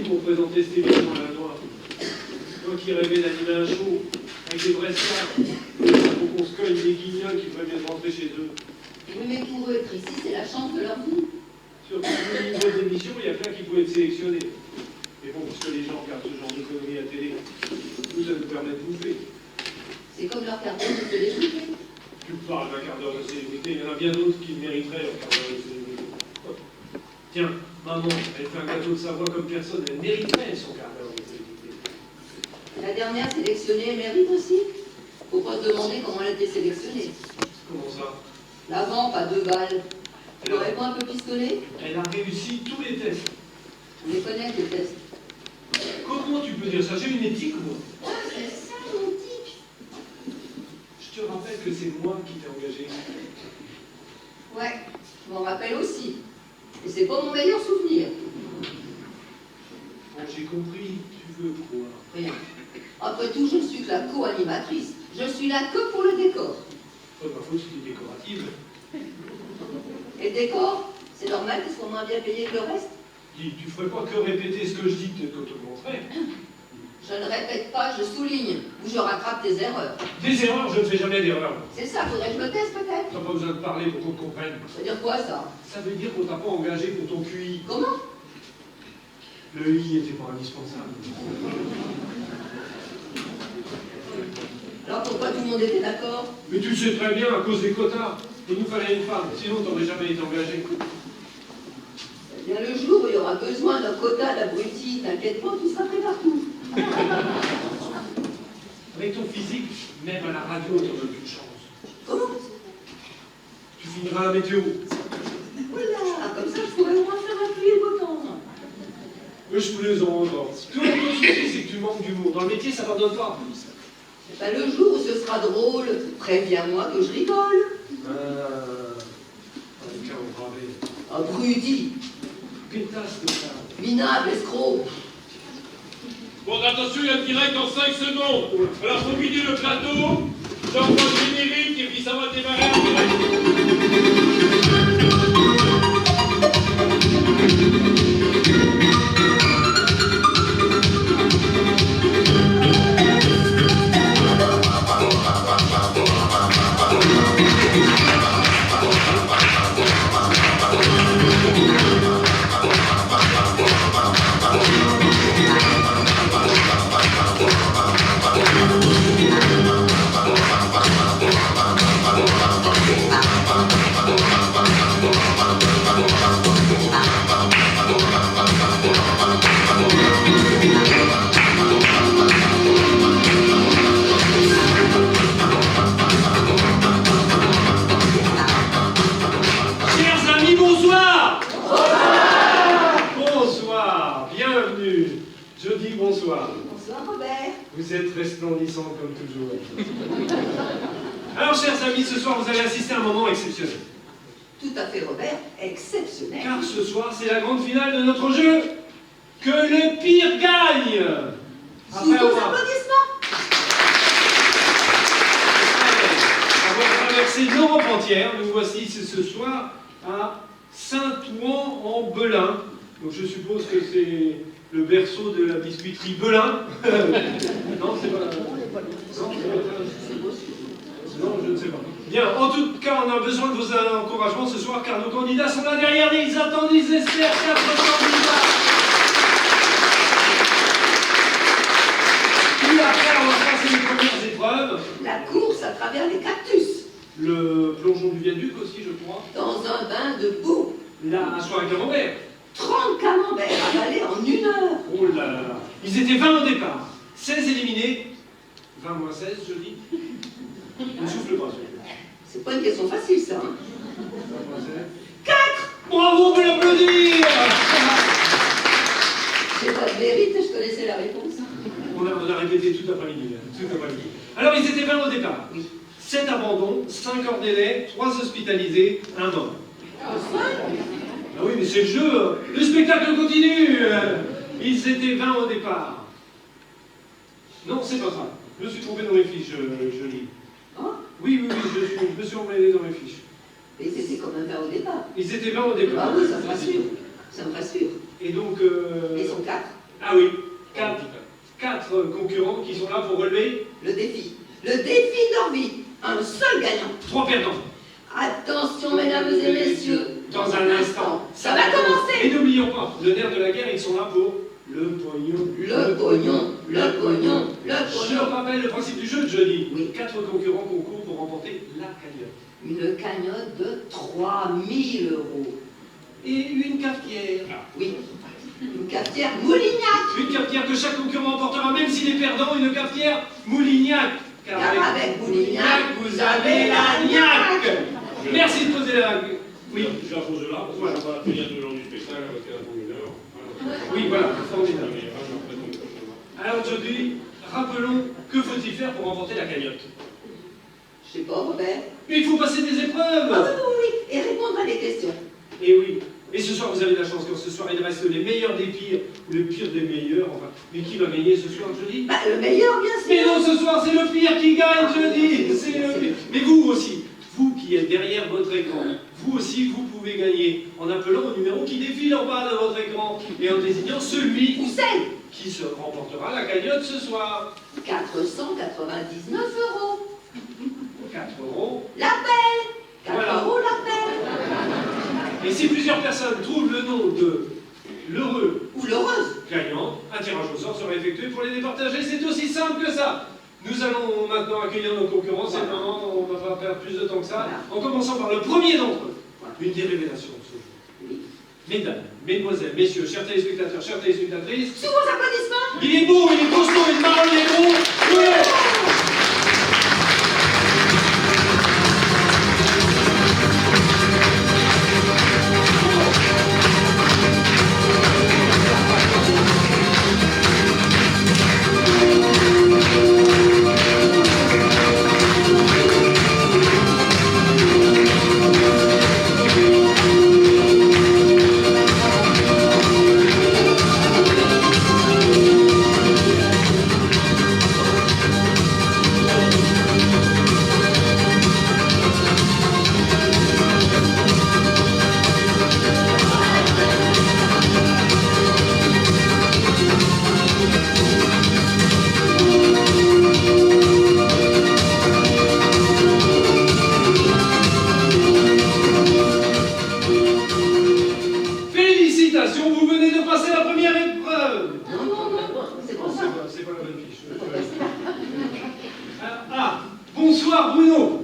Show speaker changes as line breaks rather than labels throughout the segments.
Pour présenter cette émission à la noix. Toi qui rêvais d'animer un show avec des vrais stars, il faut qu'on se cogne des guignols qui feraient bien rentrer chez eux.
Oui, mais pour eux, Tracy, c'est la chance de leur vie.
Sur le niveau d'émission, il y a plein qui pouvaient être sélectionnés. Mais bon, parce que les gens regardent ce genre de conneries à télé, nous, ça nous permet de bouffer.
C'est comme leur quart d'heure de célébrité.
Tu me parles d'un quart d'heure de célébrité, il y en a bien d'autres qui mériteraient leur quart d'heure de célébrité. Tiens, maman, elle fait un gâteau de Savoie comme personne, elle mériterait son quart d'heure de célébrité.
La dernière sélectionnée mérite aussi. Faut pas se demander comment elle a été sélectionnée.
Comment ça?
L'avant, pas 2 balles. Tu l'aurais pas un peu pistonné?
Elle a réussi tous les tests.
On les connaît, les tests.
Comment tu peux dire ça? J'ai une éthique, moi.
Ah, c'est ça, l'éthique.
Je te rappelle que c'est moi qui t'ai engagé.
Ouais, je m'en rappelle aussi. Et c'est pas mon meilleur souvenir.
Bon, j'ai compris. Tu veux quoi?
Rien. Après tout, je ne suis que la co-animatrice. Je suis là que pour le décor.
Pas ma faute si tu es décorative.
Et le décor, c'est normal qu'ils soient moins bien payés que le reste?
Dis, tu ferais pas que répéter ce que je dis, peut-être qu'on te le montrait.
Je ne répète pas, je souligne, ou je rattrape tes erreurs.
Des erreurs, je ne fais jamais d'erreurs.
C'est ça, faudrait que je me taise peut-être.
T'as pas besoin de parler pour qu'on te comprenne.
Ça veut dire quoi ça?
Ça veut dire qu'on t'a pas engagé pour ton QI.
Comment?
Le I était pas indispensable.
Alors pourquoi tout le monde était d'accord?
Mais tu le sais très bien, à cause des quotas. Il nous fallait une femme, sinon t'aurais jamais été engagé.
Eh bien le jour où il y aura besoin d'un quota d'abrutis, t'inquiète pas, tout sera prêt partout.
Avec ton physique, même à la radio, t'en donnes plus de chance.
Comment?
Tu finiras à la météo.
Voilà, comme ça je pourrais au moins faire la pluie et le beau temps.
Mais je plaisante. Tout le souci, c'est que tu manques d'humour. Dans le métier, ça pardonne pas.
Ben, le jour où ce sera drôle, préviens-moi que je rigole.
Un cas au gravé.
Abruti,
Pétasse de ça.
minable, escroc.
Bon, attention, il y a le direct dans 5 secondes. Alors, faut vider le plateau, j'envoie le générique et puis ça va démarrer en direct.
Bonsoir.
Bonsoir Robert.
Vous êtes resplendissant comme toujours. Alors, chers amis, ce soir, vous allez assister à un moment exceptionnel.
Tout à fait Robert, exceptionnel.
Car ce soir, c'est la grande finale de notre jeu. Que le pire gagne.
Sous vos applaudissements.
Avoir traversé l'Europe entière, nous voici ce soir à Saint-Ouen-en-Belin. Donc je suppose que c'est le berceau de la biscuiterie Belin. Non, c'est pas... Non, je ne sais pas. Bien, en tout cas, on a besoin de vos encouragements ce soir, car nos candidats sont là derrière, ils attendent, ils espèrent 4 candidats.
travers les cactus.
Le plongeon du viaduc aussi, je crois.
Dans un bain de boue.
La soirée camembert.
30 camemberts avalés en 1 heure.
Oh là là là. Ils étaient 20 au départ. 16 éliminés. 20 moins 16, je dis. Ne souffle pas, s'il vous plaît.
C'est pas une question facile, ça. Hein.
20 moins 16.
4.
Bravo, on peut l'applaudir.
J'ai pas de mérite, je connaissais la réponse.
On a répété tout l'après-midi. Alors, ils étaient 20 au départ.
Oui.
7 abandons, 5 hors délai, 3 hospitalisés, 1 mort. Ah oui, mais c'est le jeu. Le spectacle continue. Ils étaient 20 au départ. Non, c'est pas ça. Je me suis trompé dans mes fiches, je lis.
Hein?
Oui, je me suis emmêlé dans mes fiches.
Mais c'était quand même 20 au départ.
Ils étaient 20 au départ.
Ah oui, ça me rassure. Ça me rassure.
Et donc...
Ils sont 4.
Ah oui, 4 concurrents qui sont là pour relever...
Le défi. Le défi de leur vie. Un seul gagnant.
3 perdants.
Attention, mesdames et messieurs.
Dans un instant,
ça va commencer.
Et n'oublions pas, le nerf de la guerre, ils sont là pour le pognon.
Le pognon, le pognon, le
Je
pognon.
rappelle le principe du jeu de jeudi.
Oui.
4 concurrents concourent pour remporter la cagnotte.
Une cagnotte de 3000 euros.
Et une cafetière.
Oui. Une cafetière Moulignac.
Une cafetière que chaque concurrent emportera, même s'il est perdant, une cafetière Moulignac.
Car avec Moulignac,
vous avez la niaque. Merci de poser la... Oui.
Je la pose là, parce que
Voilà.
je ne vais pas finir tout le long du spectacle parce qu'elle attend 1 heure.
Oui, voilà, formidable.
Mais, après, donc,
Alors aujourd'hui, rappelons, que faut-il faire pour remporter la cagnotte?
Je sais pas, Robert.
Mais il faut passer des épreuves.
Ah oui. Et répondre à des questions.
Et oui. Et ce soir, vous avez de la chance, car ce soir, il reste les meilleurs des pires, ou les pires des meilleurs, enfin. Mais qui va gagner ce soir, jeudi?
Bah, le meilleur, bien sûr.
Mais non, ce soir, c'est le pire qui gagne, jeudi. C'est le pire. Mais vous aussi, vous qui êtes derrière votre écran, vous aussi, vous pouvez gagner en appelant au numéro qui défile en bas de votre écran et en désignant celui
Ou celle.
qui se remportera la cagnotte ce soir.
499 euros.
4 euros.
L'appel. 4
Voilà.
euros l'appel.
Et si plusieurs personnes trouvent le nom de l'heureux
Ou l'heureuse.
gagnant, un tirage au sort sera effectué pour les départager. C'est aussi simple que ça. Nous allons maintenant accueillir nos concurrents. C'est le moment, on ne va pas perdre plus de temps que ça. En commençant par le premier d'entre eux. Une des révélations de ce jeu.
Oui.
Mesdames, mesdemoiselles, messieurs, chers téléspectateurs, chères téléspectatrices,
Sous vos applaudissements.
il est beau, il est costaud, il parle, il est gros. Ouais. Félicitations, vous venez de passer la première épreuve.
Non. C'est pour ça.
C'est pas la bonne fiche. Bonsoir Bruno.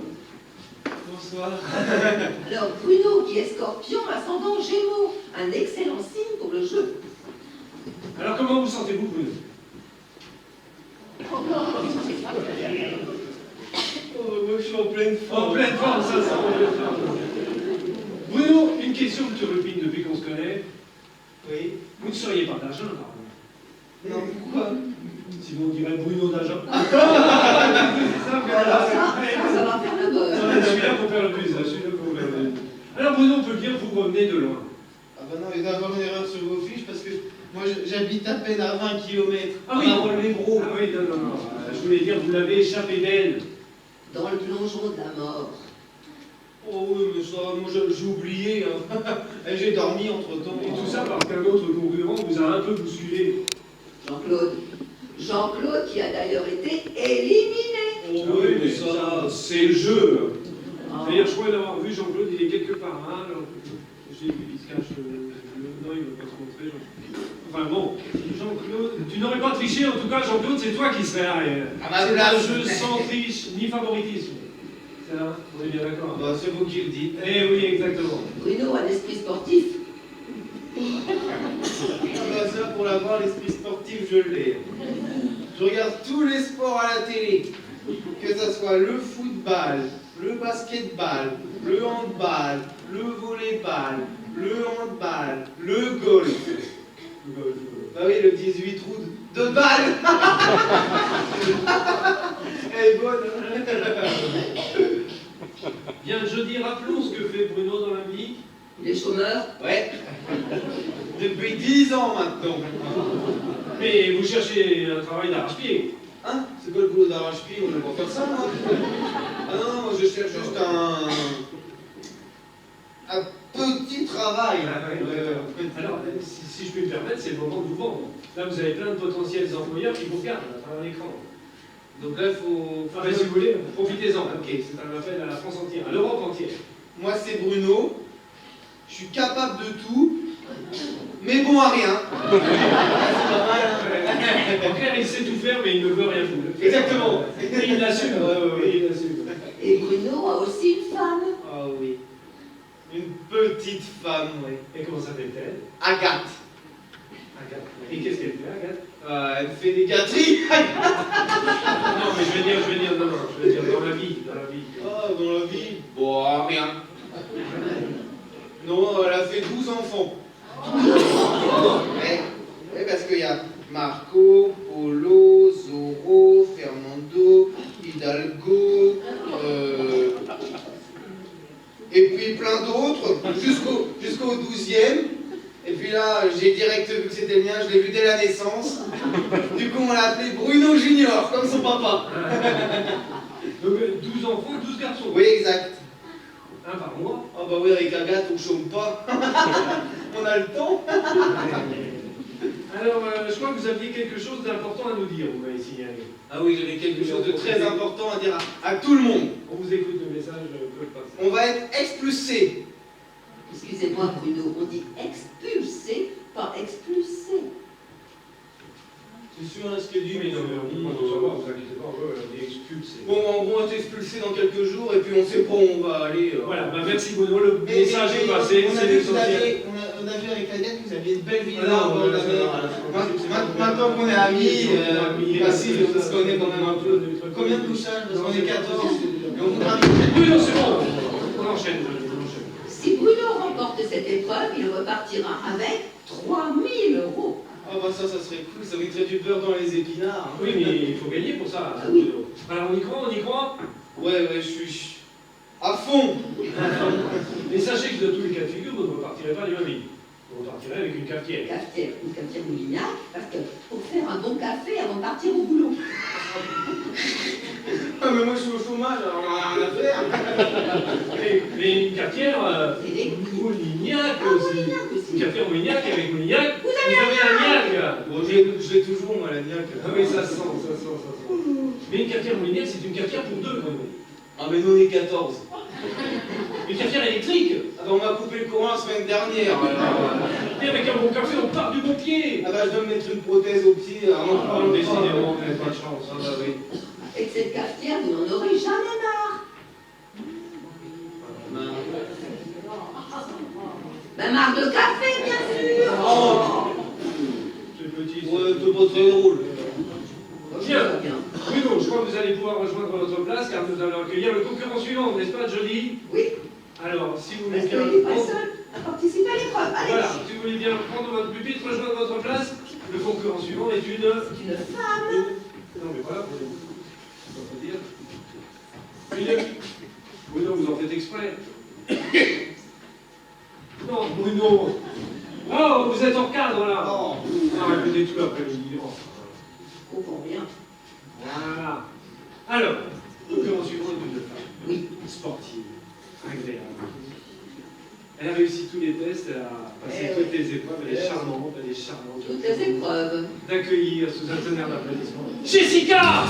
Bonsoir.
Alors, Bruno, qui est scorpion, ascendant Gémeaux. Un excellent signe pour le jeu.
Alors comment vous sentez-vous Bruno?
Moi, je suis en pleine forme.
En pleine forme, ça sent en pleine forme. Bruno, une question que tu répines depuis qu'on se connaît.
Oui.
Vous ne seriez pas d'argent, apparemment.
Non, pourquoi?
Sinon, on dirait Bruno d'argent.
Alors ça va faire le buzz.
Je suis là pour faire le buzz. Je suis là pour faire le buzz. Alors Bruno, on peut le dire, vous revenez de loin.
Ah bah non, il doit y avoir une erreur sur vos fiches parce que moi j'habite à peine à 20 km.
Ah oui,
relevé gros.
Ah oui, non. Je voulais dire, vous l'avez échappé belle.
Dans le plongeon de la mort.
Oh oui, mais ça, moi j'ai oublié. Hein. Et j'ai dormi entre temps.
Et tout ça parce qu'un autre concurrent vous a un peu bousculé.
Jean-Claude. Jean-Claude qui a d'ailleurs été éliminé.
Oh oui, mais ça.
c'est le jeu.
Ah.
D'ailleurs, je crois l'avoir vu, Jean-Claude, il est quelque part. Hein, alors, j'ai vu qu'il se cache. Non, il ne veut pas se montrer. Enfin bon, Jean-Claude, tu n'aurais pas triché, en tout cas, Jean-Claude, c'est toi qui serais là.
À ma
C'est
place.
un jeu sans triche ni favoritisme. Ça, on est bien d'accord.
Bah, c'est vous qui le dites.
Eh oui, exactement.
Bruno a l'esprit sportif.
Ah bah ça, pour l'avoir, l'esprit sportif, je l'ai. Je regarde tous les sports à la télé. Que ça soit le football, le basketball, le handball, le volleyball, le handball, le golf. Bah oui, le 18 trous de balle. Elle est bonne.
Bien, jeudi, rappelons ce que fait Bruno dans la vie.
Il est chômeur.
Ouais. Depuis 10 ans maintenant.
Mais vous cherchez un travail d'arrache-pied.
Hein? C'est quoi le boulot d'arrache-pied? On ne va pas faire ça, moi. Ah non, moi je cherche juste un petit travail.
Ah, ouais. Alors, si je puis me permettre, c'est le moment de vous vendre. Là, vous avez plein de potentiels employeurs qui vous regardent à travers l'écran.
Donc là, il faut...
Enfin, si vous voulez, profitez-en.
Ok.
C'est un appel à la France entière, à l'Europe entière.
Moi, c'est Bruno. Je suis capable de tout, mais bon à rien. C'est pas mal, hein?
En clair, il sait tout faire, mais il ne veut rien foutre.
Exactement.
Et il l'assume.
Ouais.
Il l'assume.
Et Bruno a aussi une femme.
Ah oui. Une petite femme, oui.
Et comment s'appelle-t-elle?
Agathe.
Agathe. Et qu'est-ce qu'elle fait, Agathe?
Elle fait des gâteries.
Non, mais je veux dire, dans la vie.
Ah, dans la vie, bon, rien. Non, elle a fait 12 enfants. Ouais, parce qu'il y a Marco, Polo, Zorro, Fernando, Hidalgo, et puis plein d'autres, jusqu'au 12e. Et puis là, j'ai direct vu que c'était le mien, je l'ai vu dès la naissance. Du coup, on l'a appelé Bruno Junior, comme son papa.
Donc 12 enfants, 12 garçons.
Oui, exact.
Un par mois.
Ah bah oui, avec Agathe, on chôme pas. On a le temps.
Alors, je crois que vous aviez quelque chose d'important à nous dire, vous m'avez signalé.
Ah oui, j'avais quelque chose de très important à dire à tout le monde.
On vous écoute, le message peut passer.
On va être expulsés.
Excusez-moi Bruno, on dit expulsé, pas expulsé.
C'est sûr, hein, ce qu'il dit,
Oui, non, mais on va savoir, vous inquiétez pas, on est expulsés.
Bon, en gros, on va être expulsés dans quelques jours et puis on sait pas où on va aller.
Voilà, bah merci Bruno, le message est passé,
On a
c'est
vu
l'essentiel.
on a vu avec Agathe que vous aviez une belle villa
Ah,
au bord de la mer. Maintenant qu'on est amis, facile, on se connaît quand même un peu. Combien de couchages? Parce qu'on est 14. Et on voudra...
Oui, non, c'est bon, on enchaîne.
Si Bruno remporte cette épreuve, il repartira avec 3000 €.
Ah bah ça serait cool, ça mettrait du beurre dans les épinards.
Oui, mais il faut gagner pour ça.
Ah oui.
Alors on y croit.
Ouais, je suis à fond.
Mais sachez que de tous les cas de figure, vous ne repartirez pas du même lit. Vous repartirez avec une cafetière.
Une cafetière Moulignac, parce que pour faire un bon café avant de partir au boulot.
Ah mais moi je suis au chômage, alors on n'a rien à faire.
Mais une cafetière
Et des
Moulignac
Ah,
aussi.
Moulignac aussi.
Une cafetière Moulignac avec Moulignac. Vous avez un niac.
Bon, je l'ai toujours moi la niaque.
Ah oui, ça sent. Mais une cafetière Moulignac, c'est une cafetière pour deux, Bruno.
Ah mais nous on est 14.
Une cafetière électrique.
Ah bah on m'a coupé le courant la semaine dernière. Alors...
Et avec un bon café, on part du bon pied.
Ah bah je dois me mettre une prothèse au pied.
Décidément, vous n'avez pas de chance.
Ah bah oui.
Avec cette cafetière, vous n'en aurez jamais marre. Ben marre de café, bien sûr.
Oh,
C'est petit.
ouais, c'est pas très drôle.
Bien. Bruno, je crois que vous allez pouvoir rejoindre votre place car nous allons accueillir le concurrent suivant, n'est-ce pas, Jolie?
Oui,
Alors, si vous voulez
parce
bien.
qu'il n'est pas seul à participer à l'épreuve. Allez,
Voilà, si vous voulez bien prendre votre pupitre, rejoindre votre place, le concurrent suivant est une.
c'est une femme.
Non, mais voilà, on va dire. Bruno, vous en faites exprès. Non, Bruno. Oh, vous êtes en cadre là.
Oh.
Répétez tout l'après-midi. Oh.
Je comprends rien.
Voilà. Alors, concurrent suivant est une femme.
Oui.
Sportive, agréable. Elle a réussi tous les tests, elle a passé toutes les épreuves, elle est charmante,
Toutes les épreuves.
D'accueillir sous un tonnerre d'applaudissements Jessica.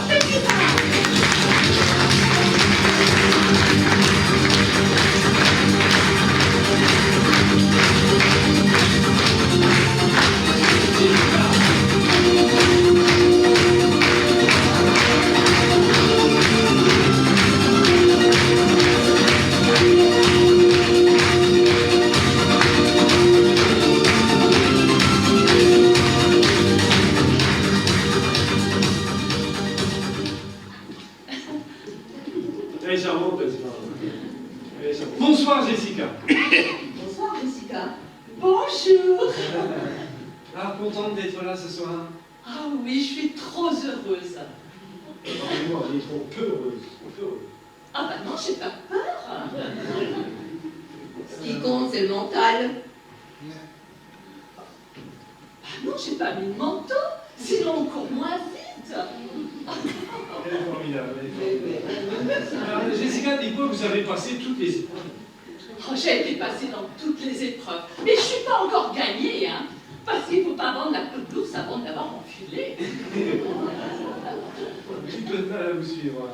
Elle est charmante, c'est pas elle est charmante. Bonsoir, Jessica.
Bonsoir, Jessica.
Bonjour.
Ah, contente d'être là ce soir.
Ah oui, je suis trop heureuse.
Pardonnez-moi, elle est trop peu heureuse. Trop peu heureuse.
Ah bah non, j'ai pas peur.
Ce qui compte, c'est le mental.
Ah non, j'ai pas mis de manteau, sinon on court moins vite.
Elle est formidable. Elle est formidable. Alors, Jessica, dites-moi, vous avez passé toutes les épreuves.
Oh, j'ai été passée dans toutes les épreuves, mais je suis pas encore gagnée, hein. Parce qu'il faut pas vendre la peau de l'ours avant de l'avoir enfilée.
J'ai peu de mal à vous suivre.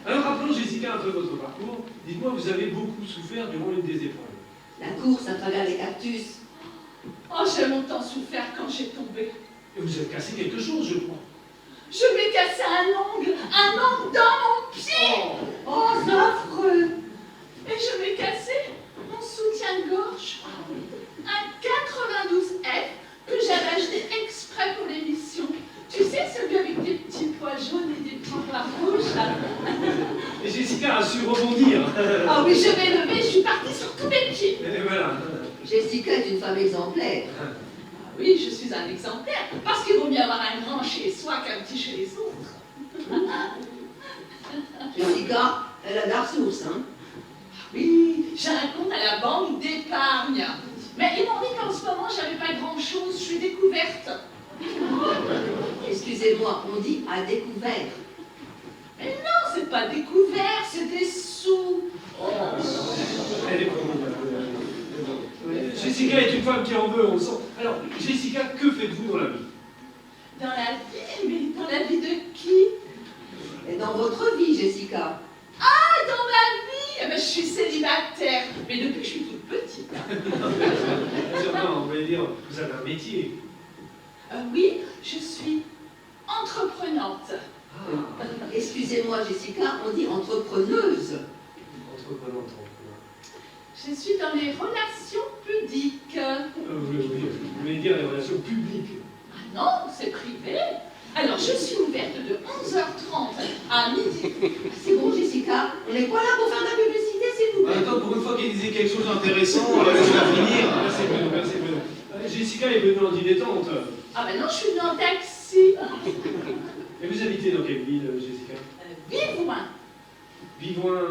Alors, rappelons, Jessica, un peu votre parcours. Dites-moi, vous avez beaucoup souffert durant une des épreuves.
La course à travers les cactus.
Oh, j'ai longtemps souffert quand j'ai tombé.
Et vous avez cassé quelque chose, je crois.
Je m'ai cassé un ongle dans mon pied. Oh, c'est affreux. Et je m'ai cassé mon soutien-gorge. Un 92F que j'avais acheté exprès pour l'émission. Tu sais, celui avec des petits pois jaunes et des petits pois rouges.
Et Jessica a su rebondir.
Ah oui, je m'ai levée, je suis partie sur tous mes pieds.
Et voilà.
Jessica est une femme exemplaire.
Ah oui, je suis un exemplaire, parce qu'il vaut mieux avoir un grand chez soi qu'un petit chez les autres.
Jessica, elle a de la ressource, hein.
Oui, j'ai un compte à la banque d'épargne. Mais ils m'ont dit qu'en ce moment, j'avais pas grand-chose, je suis découverte.
Excusez-moi, on dit à découvert.
Mais non, c'est pas découvert, c'est des sous. Oh.
Elle est formidable. Jessica est une femme qui en veut, on le sent. Alors, Jessica, que faites-vous dans la vie?
Dans la vie, mais dans la vie de qui?
Et dans votre vie, Jessica.
Ah, dans ma vie, eh ben, je suis célibataire, mais depuis que je suis toute petite.
Non, on va dire, vous avez un métier.
Oui, je suis entreprenante.
Ah,
Excusez-moi, Jessica, on dit entrepreneuse.
entreprenante.
Je suis dans les relations pudiques.
Vous voulez dire les relations publiques.
Ah non, c'est privé. Alors, je suis ouverte de 11h30 à midi.
C'est bon, Jessica, on n'est pas là pour faire de la publicité, s'il vous plaît.
Attends, pour une fois qu'il disait quelque chose d'intéressant, on va finir.
Merci Bruno, merci Bruno. Jessica est venue en dilettante.
Ah ben non, je suis venue en taxi.
Et vous habitez dans quelle ville, Jessica?
Vivouin.
Vivoin,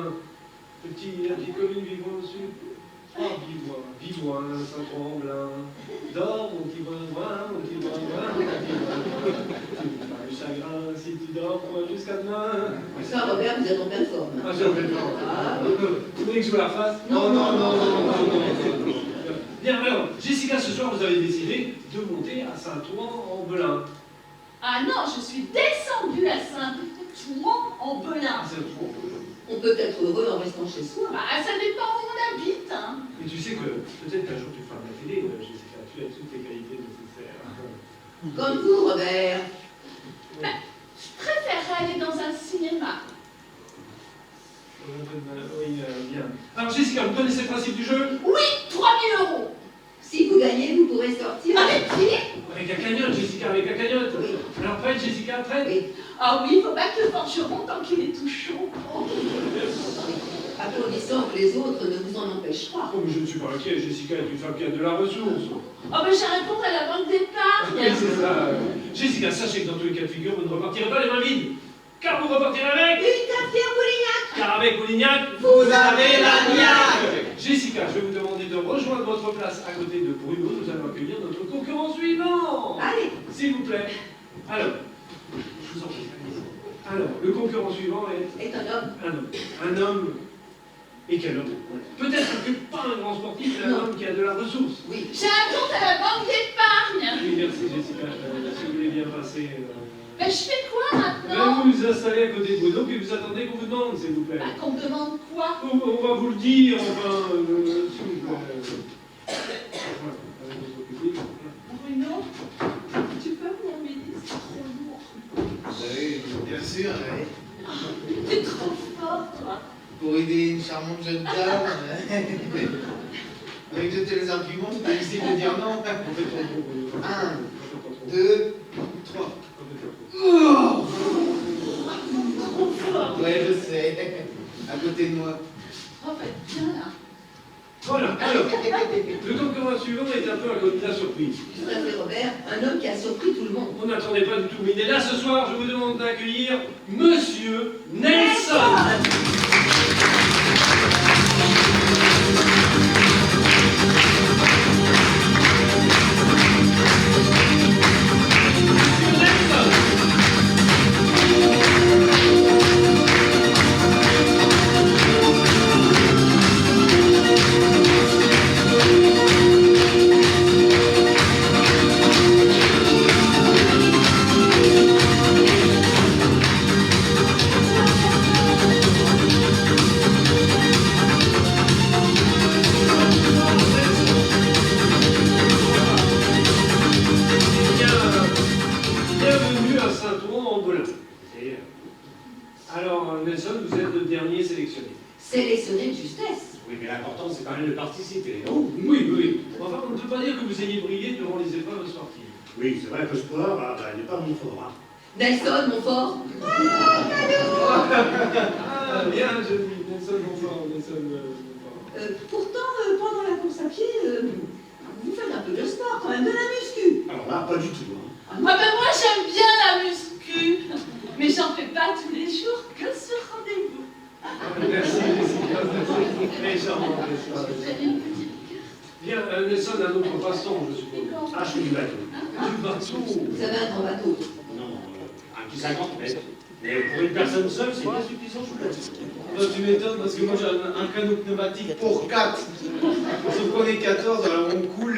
la petite commune Vivoin au sud. Ah, Vivoin, Saint-Tremblin. Dors, mon petit Vivoin, mon petit Vivoin, mon petit Vivoin. Tu me feras du chagrin si tu dors, moi jusqu'à demain.
Ça, Robert, vous êtes en pleine forme.
Ah, j'ai en pleine forme.
Ah,
Vous voulez que je vous la fasse?
Non, non, non,
Bien, alors, Jessica, ce soir, vous avez décidé de monter à Saint-Ouen-en-Belin.
Ah non, je suis descendue à Saint-Ouen-en-Belin.
on peut être heureux en restant chez soi.
Bah, ça dépend où on habite, hein.
Et tu sais que peut-être qu'un jour tu feras de la télé, Jessica, tu as toutes les qualités nécessaires.
Comme vous, Robert.
Bah, je préférerais aller dans un cinéma.
Oui, bien. Alors Jessica, vous connaissez le principe du jeu?
Oui, 3000 €.
Si vous gagnez, vous pourrez sortir.
Avec qui?
Avec la cagnotte, Jessica, avec la cagnotte.
Oui.
Alors prête, Jessica, prête?
Oui.
Ah oui, il faut pas que le forgeron tant qu'il est tout chaud. Oh.
À condition que les autres ne vous en empêchent pas.
Oh, mais je ne suis pas inquiet, Jessica est une femme qui a de la ressource.
Oh, mais j'ai un compte à la banque
Oui,
d'épargne.
c'est ça. Jessica, sachez que dans tous les cas de figure, vous ne repartirez pas les mains vides. Car vous repartirez avec.
Une cafetière Boulignac.
Car avec Boulignac,
Vous avez la niaque.
Jessica, je vais vous demander de rejoindre votre place à côté de Bruno. Nous allons accueillir notre concurrent suivant.
Allez.
S'il vous plaît. Alors, je vous en prie. Alors, le concurrent suivant est
Est un homme.
un homme. Un homme. Et quel homme? Peut-être que pas un grand sportif, mais un
Non.
homme qui a de la ressource.
Oui.
J'ai un compte à la banque d'épargne.
Oui, merci Jessica. Si vous voulez bien passer.
Mais je fais quoi maintenant?
Vous vous installez à côté de Bruno, puis vous attendez qu'on vous demande, s'il vous plaît.
Bah, qu'on me demande quoi?
On va vous le dire, enfin, s'il vous plaît. Voilà, avec votre public.
Bruno, tu peux m'emmener, c'est trop lourd.
Oui, bien sûr, oui.
T'es trop fort, toi.
Pour aider une charmante jeune dame. Avec jeter les arguments, c'est difficile de dire non.
On fait ton gros, Bruno.
1, 2, 3.
On fait ton gros.
Oh,
Trop fort.
Ouais, je sais. À côté de moi.
Oh, faites bien là.
Voilà, alors, le concurrent suivant est un peu un candidat surprise.
Tout à fait, Robert, un homme qui a surpris tout le monde.
On n'attendait pas du tout, mais il est là ce soir. Je vous demande d'accueillir Monsieur Nelson. Bienvenue à Saint-Ouen-en-Belin. Alors, Nelson, vous êtes le dernier sélectionné.
Sélectionné de justesse.
Oui, mais l'important, c'est quand même de participer, non?
Oh, oui, oui. Enfin, on ne peut pas dire que vous ayez brillé durant les épreuves sportives.
Oui, c'est vrai que le sport, n'est pas mon fort, hein.
Nelson, mon fort.
Ah, bien, je dis, Nelson, bonsoir, Nelson, bonsoir.
Pourtant, pendant la course à pied, vous faites un peu de sport quand même, de la muscu.
Alors là, pas du tout, hein.
Ah ben moi j'aime bien la muscu, mais j'en fais pas tous les jours que sur rendez-vous.
Merci, Jessica, merci. Légèrement,
J'avais une petite carte.
Bien, Nelson, un autre passe-temps, je suppose.
Ah, je fais du bateau.
Du bateau.
Vous avez un grand bateau.
Non, un petit 50 mètres. Mais pour une personne seule, c'est bien suffisant, je vous l'assure.
Toi, tu m'étonnes parce que moi j'ai un canot pneumatique pour 4. Sauf qu'on est 14, alors on coule.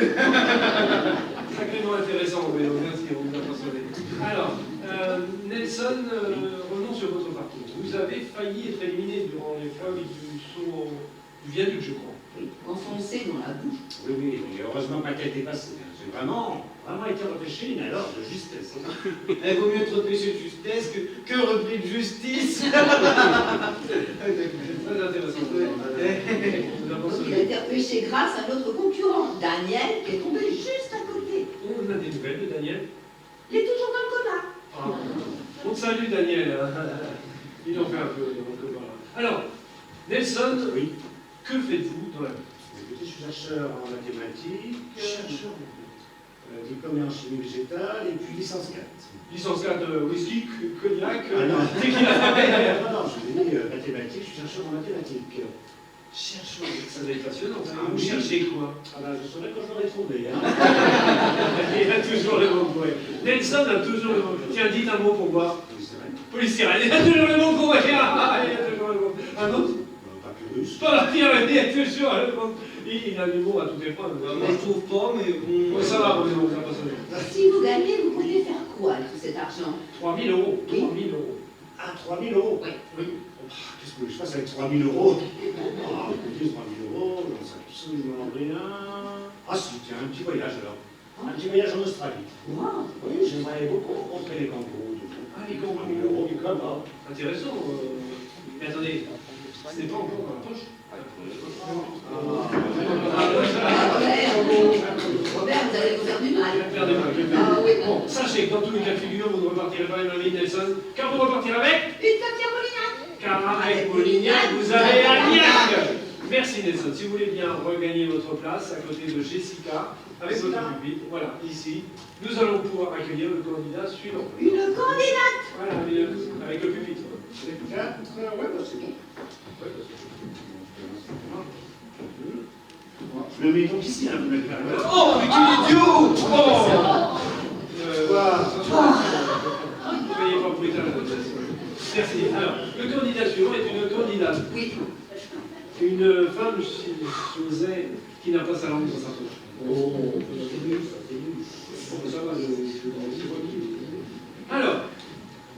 Sacrément intéressant, oui, merci, on vous a passionné. Alors, Nelson, revenons sur votre parcours. Vous avez failli être éliminé durant l'épreuve du saut du viaduc, je crois.
Oui, enfoncé dans la bouche.
Oui, oui, mais heureusement que ma tête est passée. J'ai vraiment été repêché, mais alors de justesse.
Il vaut mieux être repêché de justesse que repris de justice.
Très intéressant. Vous a
Donc,
passionné.
il a été repêché grâce à notre concurrent, Daniel, qui est tombé juste à côté.
On a des nouvelles de Daniel.
Il est toujours dans le coma.
Ah. On te salue, Daniel. Il en fait un peu, donc voilà. Alors, Nelson,
Oui.
que faites-vous dans la vie?
Écoutez, je suis chercheur en mathématiques, diplômé en chimie végétale, et puis licence 4.
Licence 4, whisky, cognac,
Ah non.
tequila.
Non, je vous ai dit mathématiques, je suis chercheur en mathématiques.
Chercheur, ça doit être passionnant.
Ah,
Vous
oui.
cherchez quoi?
Ah ben, je saurais quand je l'aurai trouvé, hein.
Il a toujours le mot pour elle. Nelson a toujours le mot. Tiens, dites un mot pour voir.
Oui, c'est vrai.
Polystyrène, il a toujours le mot pour voir. Ah, il a toujours le mot. Un autre?
Pas plus russe.
Pas la pire, il a toujours le mot. Il a l'humour à toutes les points.
Moi je trouve pas, mais bon.
Ouais, ça va, on ça passe.
Si vous gagnez, vous comptez faire quoi avec tout cet argent?
3 000 euros. 3 000 euros.
Ah, 3 000 euros.
Oui.
Oui.
Qu'est-ce que je fasse avec 3 000 euros? Ah, écoutez, 3 000 euros, j'en sais absolument rien. Ah si, tiens, un petit voyage alors. Un petit voyage en Australie.
Wow.
Oui, j'aimerais beaucoup rencontrer les kangourous.
Ah, les kangourous.
3 000 euros, comme ça.
Intéressant. Mais attendez, ce n'est pas encore dans la poche.
Robert, vous allez vous faire du mal.
Perdez-moi.
Ah oui,
Bon, sachez que dans tous les cas de figure, vous ne repartirez pas avec Mamie Nelson, car vous repartirez avec.
Une papier Polignac.
Car avec Polignac, vous avez un gnac. Merci Nelson. Si vous voulez bien regagner votre place à côté de Jessica, avec votre pupitre, voilà, ici, nous allons pouvoir accueillir le candidat suivant.
Une candidate.
Voilà, avec le pupitre.
4, ouais, bah c'est bon. Je le mets donc ici, hein, vous m'avez fait.
Oh, mais quel idiot!
Oh
Quoi?
Soyez pas brutal. Merci. Alors, le candidat suivant est une candidate.
Oui.
Une femme, si je osais, qui n'a pas sa langue dans sa poche.
Oh, c'est nul, ça, c'est nul.
Bon, ça va, alors,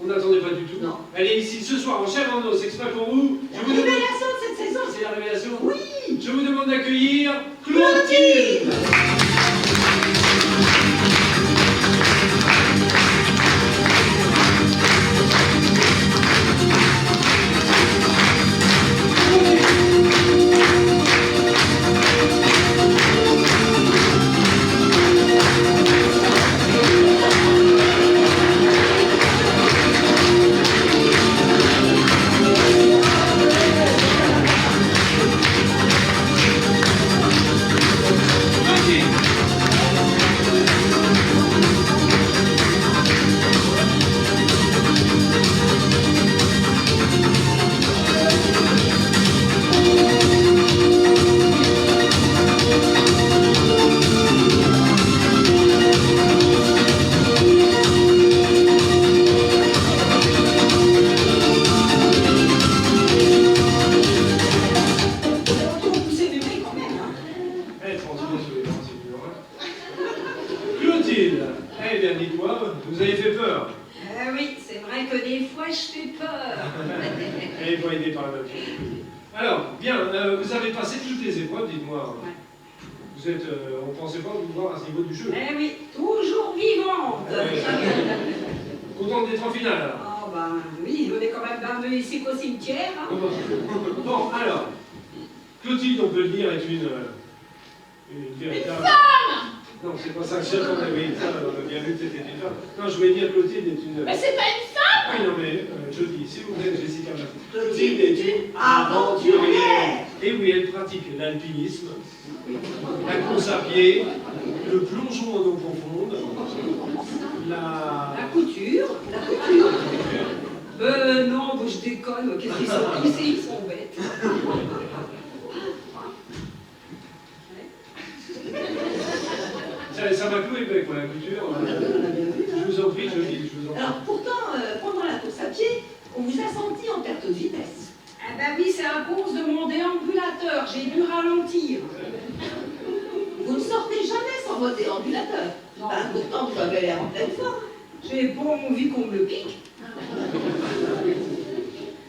on n'attendait pas du tout.
Non.
Elle est ici ce soir en chair en os, exprès pour vous.
La
Je vous demande...
révélation de cette saison.
C'est la révélation?
Oui.
Je vous demande d'accueillir Clotilde. Elle n'est pas aidée par la nature. Alors, bien, vous avez passé toutes les épreuves, dites-moi.
Ouais.
Vous êtes, on ne pensait pas vous voir à ce niveau du jeu.
Eh oui, toujours vivante.
Contente d'être en finale, alors.
Ah ben oui, on est quand même dans ici qu'au cimetière. Hein.
Bon, alors, Clotilde, on peut le dire, est une véritable... Non, c'est pas ça que j'attendais, oui, ça, on a bien vu que c'était une femme. Non, je voulais dire Clotilde est une...
Mais c'est pas une femme!
Oui, non, mais je dis, s'il vous plaît, Jessica Martin.
Clotilde
est une
aventurière.
Et oui, elle pratique l'alpinisme, la course à pied, le plongeon en eau profonde,
La couture.
La couture.
Non, bon, je déconne. Qu'est-ce qu'ils sont poussés, ils sont bêtes.
Ça m'a cloué bec, moi, la couture. Je vous en prie, je dis, je vous en prie.
Alors pourtant, pendant la course à pied, on vous a senti en perte de vitesse.
Ah ben oui, c'est à cause de mon déambulateur. J'ai dû ralentir.
Vous ne sortez jamais sans votre déambulateur.
Non.
Ben, pourtant, vous avez l'air en pleine forme.
J'ai pas envie qu'on me le pique.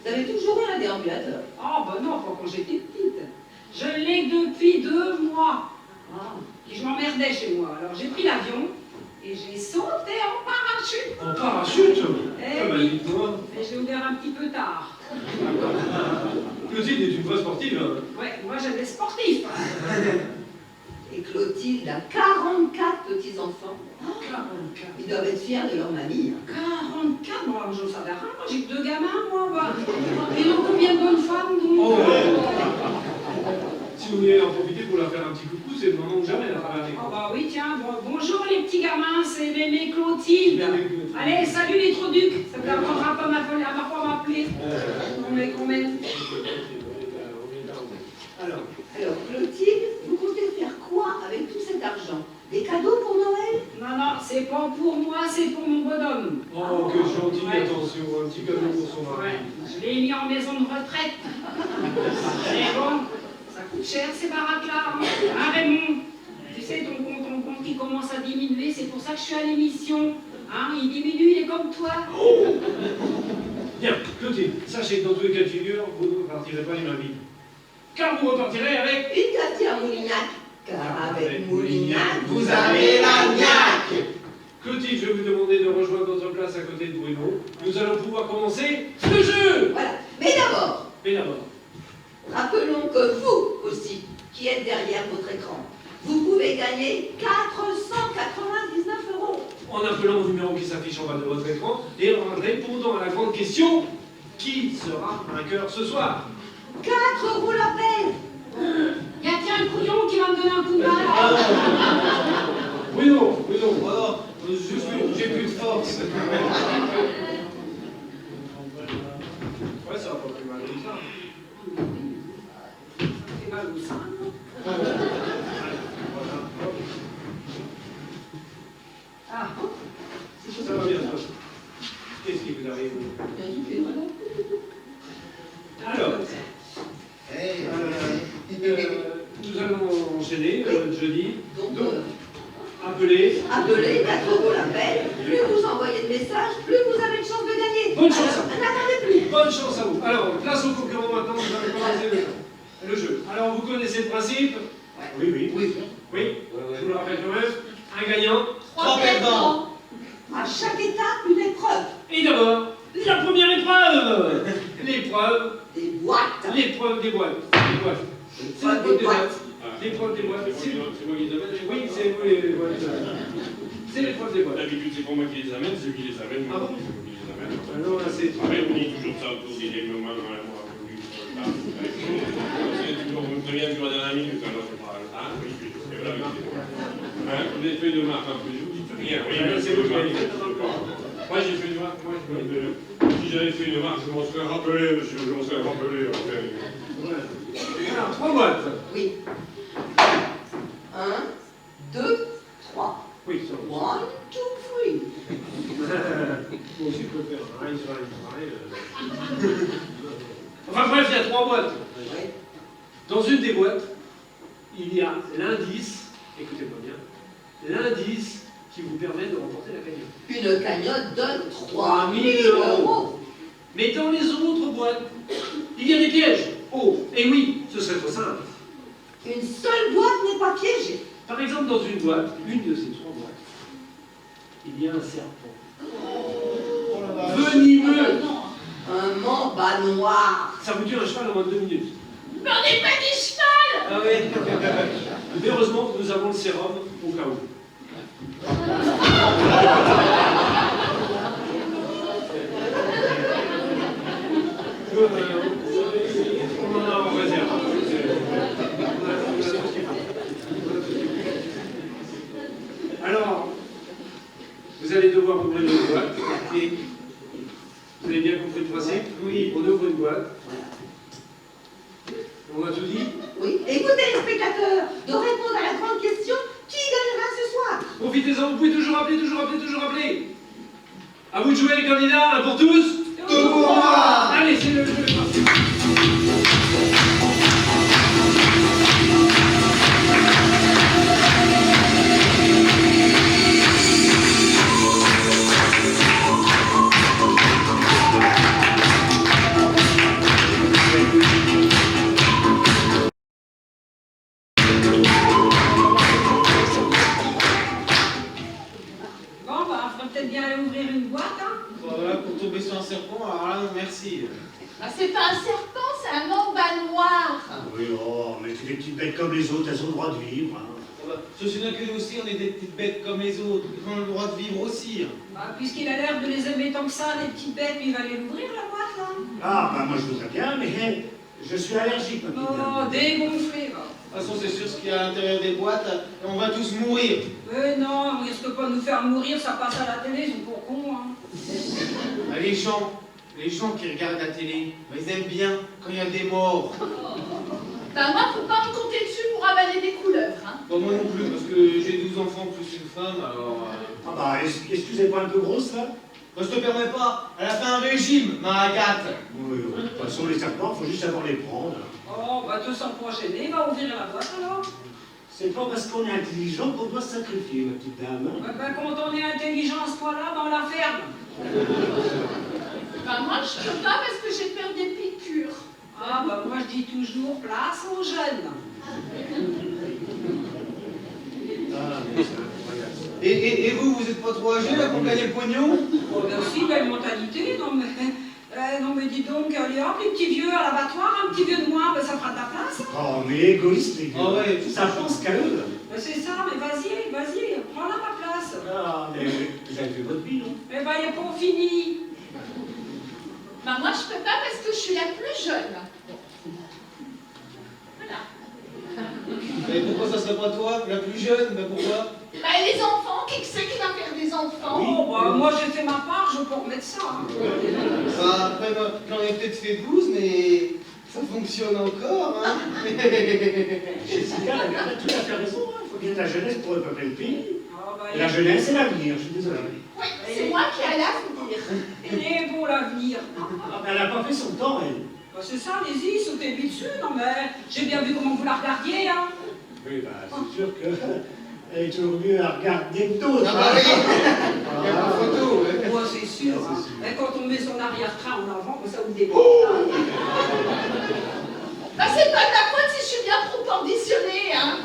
Vous avez toujours eu un déambulateur.
Ah ben non, pas quand j'étais petite. Je l'ai depuis 2 mois.
Ah.
Et je m'emmerdais chez moi. Alors j'ai pris l'avion et j'ai sauté en parachute.
En parachute?
Eh
Ah bah
oui.
dites-moi.
Mais j'ai ouvert un petit peu tard.
Clotilde est une vraie sportive. Hein.
Ouais, moi j'avais sportif.
Et Clotilde a 44 petits-enfants.
44.
Ils doivent être fiers de leur mamie.
44, moi je savais rien. Moi j'ai que 2 gamins, moi. Bah. Et donc combien de bonnes femmes donc
Oh. Si vous voulez en profiter pour leur faire un petit coucou, c'est le moment ou jamais la travers
Ah bah oui, tiens, bonjour les petits gamins, c'est Mémé Clotilde. Allez, salut les troducs, ça ne vous apprendra pas à m'appeler. On mène.
Alors,
Clotilde, vous comptez faire quoi avec tout cet argent? Des cadeaux pour Noël?
Non, c'est pas pour moi, c'est pour mon bonhomme.
oh, que gentil,
Ouais.
attention, un petit cadeau pour son mari.
Ouais, je l'ai mis en maison de retraite. Mais bon, ça coûte cher ces baraques-là. Hein, Raymond? Tu sais, ton compte qui commence à diminuer, c'est pour ça que je suis à l'émission. Hein, il diminue, il est comme toi.
Bien, Clotilde, sachez que dans tous les cas de figure, vous ne repartirez pas les mains vides. Car vous repartirez avec...
Une cafetière Moulignac. Car avec Moulignac,
Vous avez la niaque.
Clotilde, je vais vous demander de rejoindre votre place à côté de Bruno. Nous allons pouvoir commencer le jeu.
Voilà. Mais d'abord,
Mais d'abord,
rappelons que vous aussi, qui êtes derrière votre écran, vous pouvez gagner 499 €.
en appelant au numéro qui s'affiche en bas de votre écran et en répondant à la grande question, qui sera vainqueur ce soir?
4 € la peine.
Y a-t-il un couillon qui va me donner un coup de main?
Bruno,
Oh, j'ai plus de force.
Ouais, ça va pas plus mal comme ça.
Ça fait mal au sein. Ah,
Ça va bien, ça. Qu'est-ce qui vous arrive? Alors, nous allons enchaîner jeudi.
Donc,
Appelez.
appelez 4 € la peine. Plus vous envoyez de messages, plus vous avez de chances de gagner.
Bonne chance.
Alors, n'attendez plus.
Bonne chance à vous. Alors, place aux concurrents maintenant, vous allez commencer le jeu. Alors, vous connaissez le principe? Oui. Oui, je vous le rappelle quand même. Un gagnant.
3 perdants!
À chaque étape, une épreuve.
Et d'abord, la première épreuve. L'épreuve.
Des boîtes.
L'épreuve des boîtes. Des boîtes. C'est l'épreuve des boîtes. L'épreuve des boîtes.
C'est moi qui les amène, les
Oui,
boîtes.
c'est vous les boîtes. C'est l'épreuve des boîtes.
D'habitude, c'est pas moi qui les amène, c'est lui qui les amène.
Ah bon?
C'est moi qui les amène.
Alors là, c'est...
Ah, mais on dit toujours ça autour des règlements dans la mois. C'est toujours, on me prévient toujours à la dernière minute, alors je parle. Ah oui, c'est vrai. Hein, vous avez fait de marque en plus, vous dites rien. Oui, mais c'est vous qui avez fait. Moi j'ai fait une marque, si j'avais fait une marque, je m'en serais rappelé, monsieur, je m'en serais rappelé.
Alors, 3 boîtes.
Oui. 1, 2, 3.
Oui, ça
1,
va.
2, 3.
Moi aussi, je peux faire un rail. Enfin bref, il y a 3 boîtes.
Oui.
Dans une des boîtes, il y a l'indice, écoutez-moi bien, l'indice qui vous permet de remporter la cagnotte.
Une cagnotte de 3
3 000
000 €.
Mais dans les autres boîtes, il y a des pièges. Oh, et oui, ce serait trop simple.
Une seule boîte n'est pas piégée.
Par exemple, dans une boîte, une de ces 3 boîtes, il y a un serpent.
Oh la vache.
Venimeux.
Un mamba noir.
Ça vous tue un cheval en moins de 2 minutes.
Mais on n'est pas des cheval!
Ah oui. Mais heureusement, nous avons le sérum au cas où. On en a en réserve. Alors, vous allez devoir ouvrir une boîte. Et vous avez bien compris le principe?
Oui.
On ouvre une boîte. On a tout dit?
Oui. Écoutez les spectateurs, de répondre à la grande question, qui gagnera ce soir?
Profitez-en, vous pouvez toujours appeler, toujours appeler, toujours appeler. À vous de jouer les candidats, un pour tous.
Tout pour moi.
Allez, c'est le jeu.
Bon, bah, faudrait peut-être bien aller ouvrir une boîte, hein.
Voilà, pour tomber sur un serpent, alors là, non, merci.
Ah, c'est pas un serpent, c'est un mamba noir.
Oui, oh, mais c'est des petites bêtes comme les autres, elles ont le droit de vivre. Hein.
Ah bah, ceci n'est que nous aussi, on est des petites bêtes comme les autres. Ils ont le droit de vivre aussi.
Bah, puisqu'il a l'air de les aimer tant que ça, les petites bêtes, il va aller l'ouvrir, la boîte, là.
Ah, bah moi je voudrais bien, mais je suis allergique, ma petite
Oh,
dame.
dégonflé, va.
De toute façon, c'est sûr ce qu'il y a à l'intérieur des boîtes, et on va tous mourir.
Non, on risque pas de nous faire mourir, ça passe à la télé, ils sont pour cons, hein.
Ah, les gens qui regardent la télé, bah, ils aiment bien quand il y a des morts.
Ben moi, faut pas me compter dessus pour avaler des couleuvres. Hein.
Bon, moi non plus, parce que j'ai 12 enfants plus une femme, alors...
Ah bah, excusez pas un peu grosse, là?
Moi, je te permets pas, elle a fait un régime, ma Agathe.
Oui, de toute façon, les serpents, faut juste savoir les prendre.
Oh, bah, te sens pas gêné, va ouvrir la boîte, alors.
C'est pas parce qu'on est intelligent qu'on doit se sacrifier, ma petite dame. Hein.
Bah, quand on est intelligent à ce point-là, bah, on la ferme.
Ben moi, je peux pas parce que j'ai peur des piqûres.
Ah, bah, moi, je dis toujours place aux jeunes.
Ah, mais c'est incroyable.
Et vous, vous êtes pas trop âgés, là, pour gagner le pognon?
Oh, merci, belle mentalité, non, mais dis donc, allez hop, les petits vieux à l'abattoir, un petit vieux de moins, bah, ça fera de la place.
Oh, mais égoïste, les vieux.
Ah ouais.
Ça pense qu'à eux.
Bah, c'est ça, mais vas-y, prends-la ma place.
Ah, mais vous avez fait votre vie, non?
Eh ben, il a pas fini.
Ben moi, je peux pas parce que je suis la plus jeune. Voilà.
Mais pourquoi ça serait pas toi, la plus jeune? Ben pourquoi?
Ben les enfants, qui c'est qui va faire des enfants?
Oh, bah, moi, j'ai fait ma part, je peux remettre ça. Hein.
Bah, après, moi, j'en ai peut-être fait 12, mais ça fonctionne encore, hein.
Jessica, elle a tout à fait raison. Il faut bien de la jeunesse pour peupler le pays.
Ah, bah,
Et la jeunesse, c'est l'avenir, je suis désolé.
Oui, c'est moi qui ai l'avenir.
il est beau l'avenir.
Ah, ben, elle n'a pas fait son temps, elle.
Bah, c'est ça, allez-y, sautez-lui dessus. Non, mais j'ai bien vu comment vous la regardiez, hein.
Oui, bah, c'est sûr que elle est toujours mieux à regarder que d'autres.
Ah bah oui.
hein.
Il y a pas photo, ouais.
Moi, c'est sûr.
Ça,
Hein.
c'est sûr.
Et quand on met son arrière-train en avant, bah, ça vous démonte.
Ben c'est pas de la faute si je suis bien proportionnée, hein.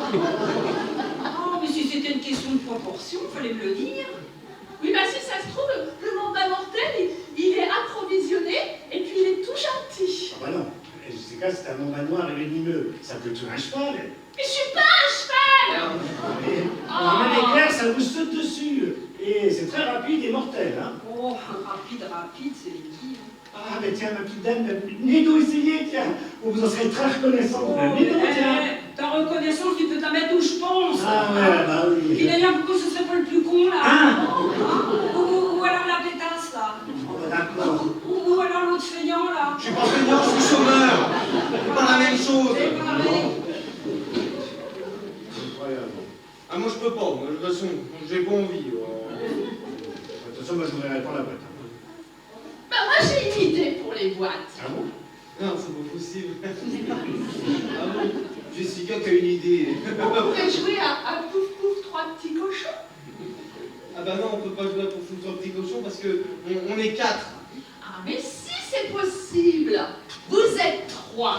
Oh, mais si c'était une question de proportion, fallait me le dire.
Oui, ben si ça se trouve, le mandat mortel, il est approvisionné et puis il est tout gentil.
Ah bah non, Jessica, c'est un monde noir et venimeux. Ça peut tuer un cheval. Elle.
Mais je suis pas un cheval.
Et un éclair, ça vous saute dessus. Et c'est très rapide et mortel. Hein.
Oh, rapide, c'est dit.
Ah, mais tiens, ma petite dame, Nico, essayez, tiens. Vous en serez très reconnaissant.
Oh,
Nico, tiens.
ta reconnaissance, tu peux la mettre où je pense.
Ah ouais, bah
Puis
oui.
d'ailleurs, pourquoi ce serait pas le plus con, là?
Hein?
Ou alors la pétasse, là.
Oh, bah, d'accord.
Ou alors l'autre feignant, là.
Je suis pas feignant, je suis chômeur. C'est pas la même chose.
C'est pareil.
Incroyable.
Ah, moi, je peux pas. Moi, de toute façon, j'ai pas envie.
De toute façon, moi, je n'ouvrirai pas la boîte. Hein.
Ben moi j'ai une idée pour les boîtes.
Ah bon?
Non, c'est pas possible. Ah bon? Jessica, t'as une idée.
On pourrait jouer à pouf pouf trois petits cochons.
Ah bah non, on peut pas jouer pour foutre un petit cochon parce que on est 4.
Ah mais si, c'est possible. Vous êtes 3.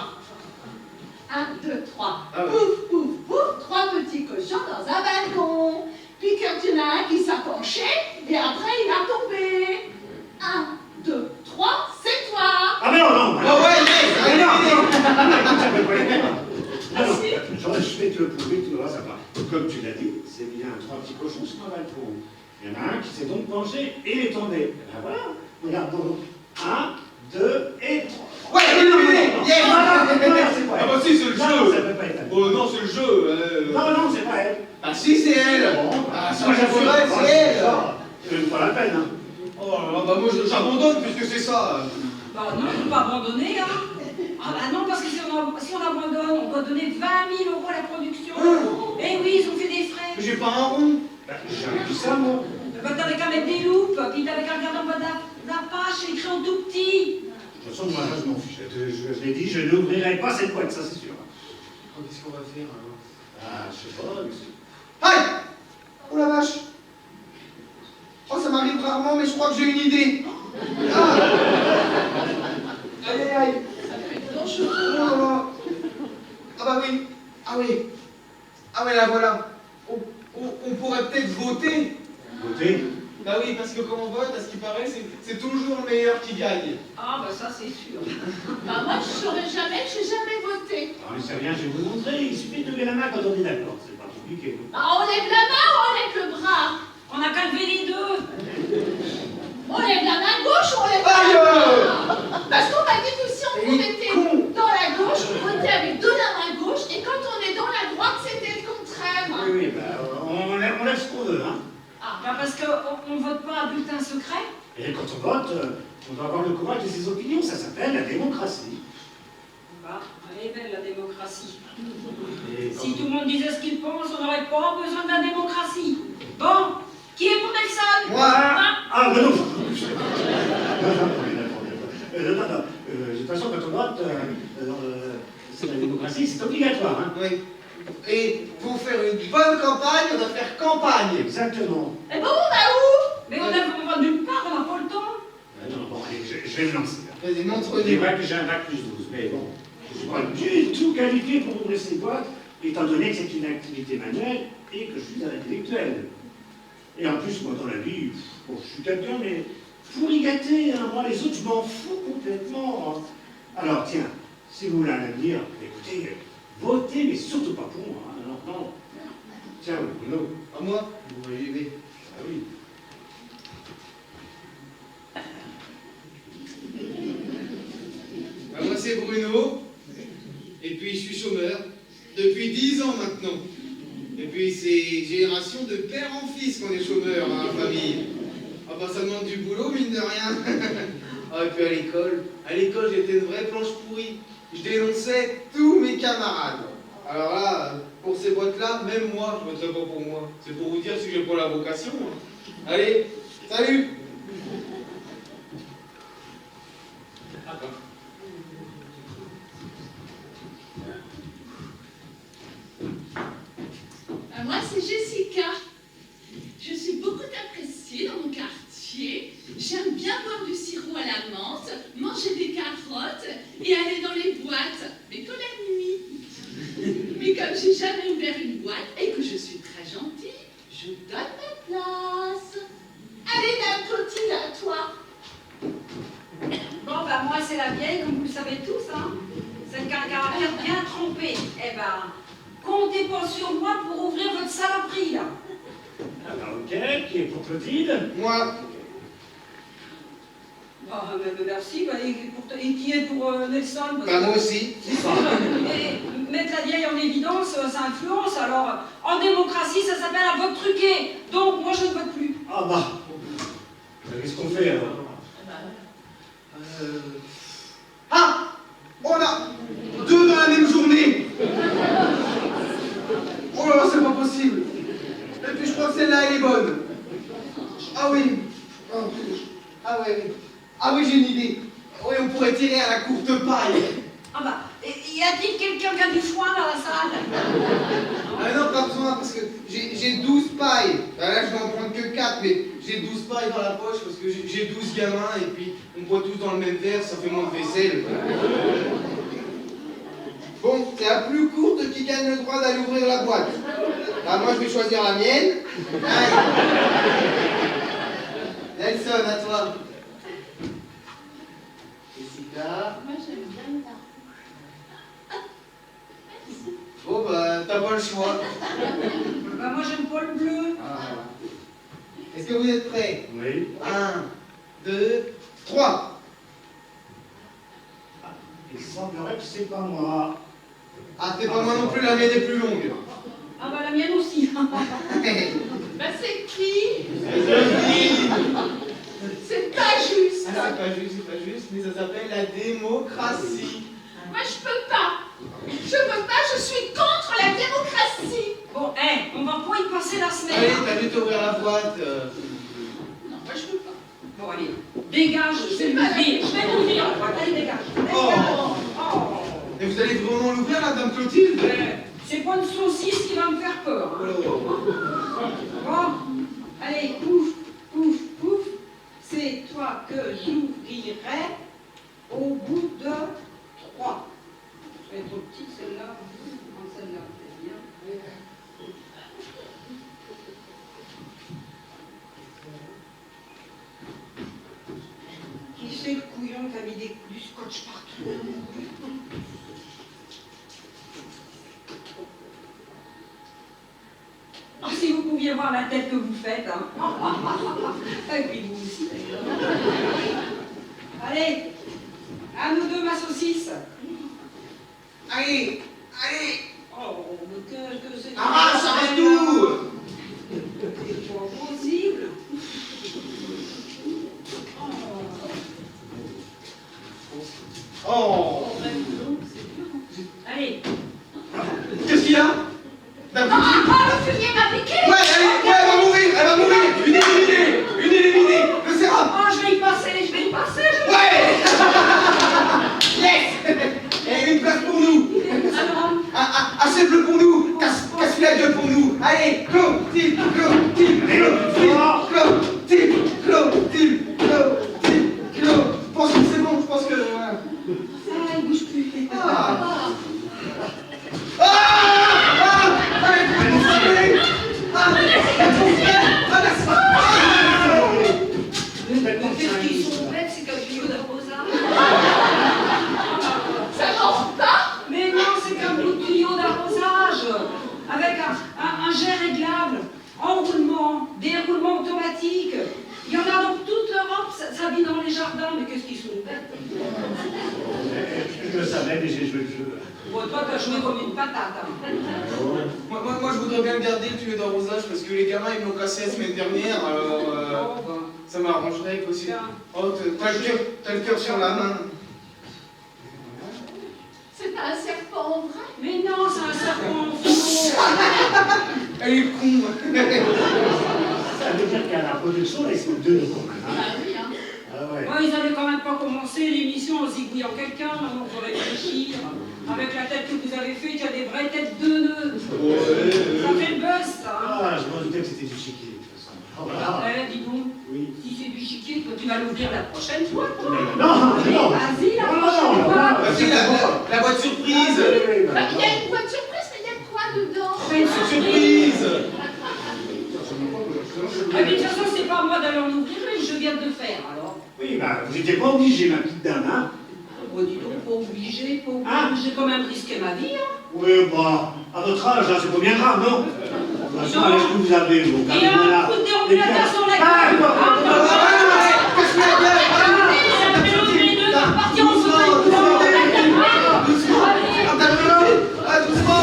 1, 2, 3.
Ah ouais.
Pouf, pouf, pouf, 3 petits cochons dans un balcon. Puis quand il y en a un qui s'est penché, et après il a tombé. 1, 2, 3, c'est toi.
Ah mais non,
Ah ouais,
mais non, ça peut pas être.
Ah,
Alors,
si.
je vais te le prouver, tu verras, ça va. Comme tu l'as dit, c'est bien 3 petits cochons sur un balcon. Il y en a un qui s'est donc penché et il est tombé. Et ben voilà, regarde donc. 1, 2 et 3.
Ouais, éliminé. Yes.
Non, c'est pas
Ah
elle.
bah si, c'est le
Non, ça
jeu.
peut pas être elle.
Oh non, c'est le jeu.
Non, c'est pas elle.
Ah si, c'est elle.
Bon,
Ah, ça,
moi,
j'avoue,
j'assure,
c'est elle.
C'est pas la peine, hein.
Oh là là, bah moi j'abandonne puisque c'est ça.
Bah non, il ne faut pas abandonner, hein. Ah bah non, parce que si on abandonne, on doit donner 20 000 € à la production. Eh oui, ils ont fait des frais.
Mais j'ai pas un rond.
Bah, j'avais dit ça, moi.
Bah t'avais qu'à mettre des loupes, puis t'avais qu'à regarder en bas de la page, c'est écrit en tout petit.
De toute façon, moi, je m'en fiche. Je l'ai dit, je n'ouvrirai pas cette boîte, ça c'est sûr.
Oh, qu'est-ce qu'on va faire alors?
Ah, je sais pas.
Aïe! Oh la vache! Oh, ça m'arrive rarement, mais je crois que j'ai une idée. Ah! Aïe aïe aïe!
Bonjour.
Oh là là! Ah bah oui! Ah oui! Ah ouais, là voilà! On pourrait peut-être voter!
Voter.
Bah oui, parce que quand on vote, à ce qui paraît, c'est toujours le meilleur qui gagne.
Ah bah ça c'est sûr.
Bah moi je saurais jamais, j'ai jamais voté.
Ah, mais c'est rien, je vais vous montrer. Il suffit de lever la main quand on est d'accord. C'est pas compliqué.
Bah on lève la main ou on lève le bras?
On n'a qu'à lever les deux.
On lève la main gauche ou on lève la
Aïe!
main? Parce qu'on m'a dit que si on
Il est
était
con.
dans la gauche, on votait avec de la main gauche, et quand on est dans la droite, c'était le contraire.
Oui, bah, on lève ce qu'on veut, hein.
Ah bah parce qu'on ne vote pas à bulletin secret.
Et quand on vote, on doit avoir le courage de ses opinions. Ça s'appelle la démocratie.
Bah, elle est belle la démocratie.
Et
Si tout le monde disait ce qu'il pense, on n'aurait pas besoin de la démocratie. Bon, qui est pour Nelson?
Moi.
Hein?
Ah, mais non. Non. De toute façon, quand on vote, c'est la démocratie, c'est obligatoire, hein.
Oui. Et pour faire une bonne campagne, on doit faire campagne.
Exactement.
Et bon, on va où?
Mais on va nulle part, on n'a pas le temps.
Non, bon, allez, je vais me lancer.
Vas-y,
C'est
montre-nous.
vrai que j'ai un bac plus 12, mais bon, je ne suis pas du tout qualifié pour ouvrir ces boîtes, étant donné que c'est une activité manuelle et que je suis un intellectuel. Et en plus, moi, dans la vie, bon, je suis quelqu'un, mais pour y gâter, hein, moi, les autres, je m'en fous complètement. Hein. Alors, tiens, si vous voulez un avenir, écoutez, votez, mais surtout pas pour moi. Hein. Alors, non. Tiens, Bruno.
À moi? Oui.
Ah oui.
Bah, moi c'est Bruno, et puis je suis chômeur, depuis 10 ans maintenant. Et puis c'est génération de père en fils qu'on est chômeur dans la famille. Ah bah ça demande du boulot, mine de rien. Ah et puis à l'école j'étais une vraie planche pourrie. Je dénonçais tous mes camarades. Alors là, pour ces boîtes-là, même moi, je voterai pas pour moi. C'est pour vous dire si j'ai pas la vocation. Hein. Allez, salut!
Moi, c'est Jessica. Je suis beaucoup appréciée dans mon quartier. J'aime bien boire du sirop à la menthe, manger des carottes et aller dans les boîtes, mais que la nuit. Mais comme j'ai jamais ouvert une boîte et que je suis très gentille, je donne ma place. Allez, dame Clotilde, à toi.
Bon bah moi c'est la vieille, comme vous le savez tous, hein. Celle qui a un caractère bien trempé. Eh ben, comptez pas sur moi pour ouvrir votre saloperie, là.
Ah bah, ok, qui est pour Clotilde?
Moi,
Bah, merci, bah, et qui est pour Nelson? Parce
bah
que-
moi aussi.
Et mettre la vieille en évidence, ça influence. Alors, en démocratie, ça s'appelle un vote truqué. Donc, moi, je ne vote plus.
Ah bah. Qu'est-ce qu'on fait alors?
Ah! On a 2 dans la même journée! Oh là là, c'est pas possible! Et puis je crois que celle-là, elle est bonne. Ah oui! Oh. Ah ouais, oui. Ah oui, j'ai une idée. Oui, on pourrait tirer à la courte paille.
Ah bah, il y a-t-il quelqu'un qui a du foin dans la salle?
Ah non, pas besoin, parce que j'ai 12 pailles. Ben là, je vais en prendre que 4, mais j'ai 12 pailles dans la poche parce que j'ai 12 gamins et puis on boit tous dans le même verre, ça fait moins de vaisselle. Bon, c'est la plus courte qui gagne le droit d'aller ouvrir la boîte. Là, moi, je vais choisir la mienne. Allez. Nelson, à toi. Jessica.
Moi, j'aime bien ça.
Bon, bah, t'as pas le choix.
Bah, moi, j'aime pas le bleu.
Ah. Est-ce que vous êtes prêts?
Oui.
1, 2, 3.
Il semblerait que c'est pas moi.
Ah, c'est pas moi non plus, la mienne est plus longue.
Ah bah, la mienne aussi.
Bah, c'est qui? C'est pas juste.
Ah, c'est pas juste, mais ça s'appelle la démocratie.
Moi, je peux pas. Je peux pas, je suis contre la démocratie.
Bon, on va pas y passer la semaine.
Allez, t'as dû t'ouvrir la boîte.
Non, moi, je peux pas.
Bon, allez, dégage, je vais l'ouvrir. Je vais l'ouvrir. Allez, dégage.
Oh.
Oh.
Et vous allez vraiment l'ouvrir, la dame Clotilde?
C'est pas une saucisse qui va me faire peur. Hein.
Oh.
Bon, allez, pouf, pouf, pouf. C'est toi que j'ouvrirai au bout de 3. Elle est trop petite celle-là. Celle-là, c'est bien. Qui c'est le couillon qui a mis du scotch partout? Oh, si vous pouviez voir la tête que vous faites, hein. Et puis vous aussi, d'ailleurs. Allez, à nous deux, ma saucisse.
Allez, allez.
Oh, mais que c'est...
Ah, ça reste tout.
C'est pas possible.
Oh.
Allez.
Qu'est-ce qu'il y a? Dame Clotilde?
Le fumier m'a piqué.
Ouais, allez, ouais, elle va mourir, elle va mourir. Une éliminée, le sérum.
Oh, je vais y passer,
Ouais. Yes. Et une place pour nous.
Alors,
Assez bleu pour nous. Casse la gueule pour nous. Allez, Clotilde, Clotilde, Clotilde, Clotilde, Clotilde, Clotilde. Je pense que c'est bon, je pense que... voilà.
ça, il bouge plus.
Ah. Allez, allez.
Qu'est-ce qu'ils sont bêtes, c'est qu'un tuyau d'arrosage.
Ça mange pas.
Mais non, c'est qu'un bout de tuyau d'arrosage. Avec un jet réglable, enroulement, déroulement automatique. Il y en a dans toute l'Europe, ça vit dans les jardins, mais qu'est-ce qu'ils sont bêtes.
Je le savais, mais j'ai joué le jeu.
Bon, toi, t'as joué comme une patate. Hein.
Moi, je voudrais bien garder le tuyau d'arrosage parce que les gamins, ils me l'ont cassé la semaine dernière, alors ça m'arrangerait aussi.
Tiens.
Oh, t'as le cœur sur la main.
C'est pas un serpent en vrai.
Mais non, c'est un serpent en faux.
Elle est con.
Ça veut dire qu'à la production, là, ils sont deux de con.
Ah oui, hein.
Ah ouais.
Ouais, ils avaient quand même pas commencé l'émission en zigouillant quelqu'un, maintenant faut réfléchir. Avec la tête que vous avez faite, il y a des vraies têtes de nœuds. Ça fait le buzz, ça. Hein.
Ah, je me doutais que c'était du chiquier, de toute façon. Oh, voilà.
Dis donc,
Oui.
si c'est du chiquier, toi, tu vas l'ouvrir la prochaine fois, toi.
Non,
Allez,
non.
vas-y, la
Non, non,
prochaine
non,
fois.
Vas-y, la boîte surprise.
Bah, il y a une boîte surprise, mais il y a quoi dedans?
Fais une surprise.
Surprise.
Ah, mais de toute façon, c'est pas à moi d'aller en ouvrir, mais je viens de le faire, alors.
Oui, bah, vous n'étiez pas obligé, ma petite dame, hein.
Oh, dis donc, pas obligé,
Ah.
J'ai quand même risqué ma vie, hein.
Oui, bah, à votre âge, là, c'est pas bien grave, non? De toute façon, avec ce que vous avez, vos
Et un coup de déambulateur sur la
Ah,
gueule.
d'accord.
Casse la gueule.
Ça fait l'autre les deux, c'est reparti en
Doucement,
saut.
doucement. Doucement.
Allez.
Ah, t'as vu? Ah, doucement.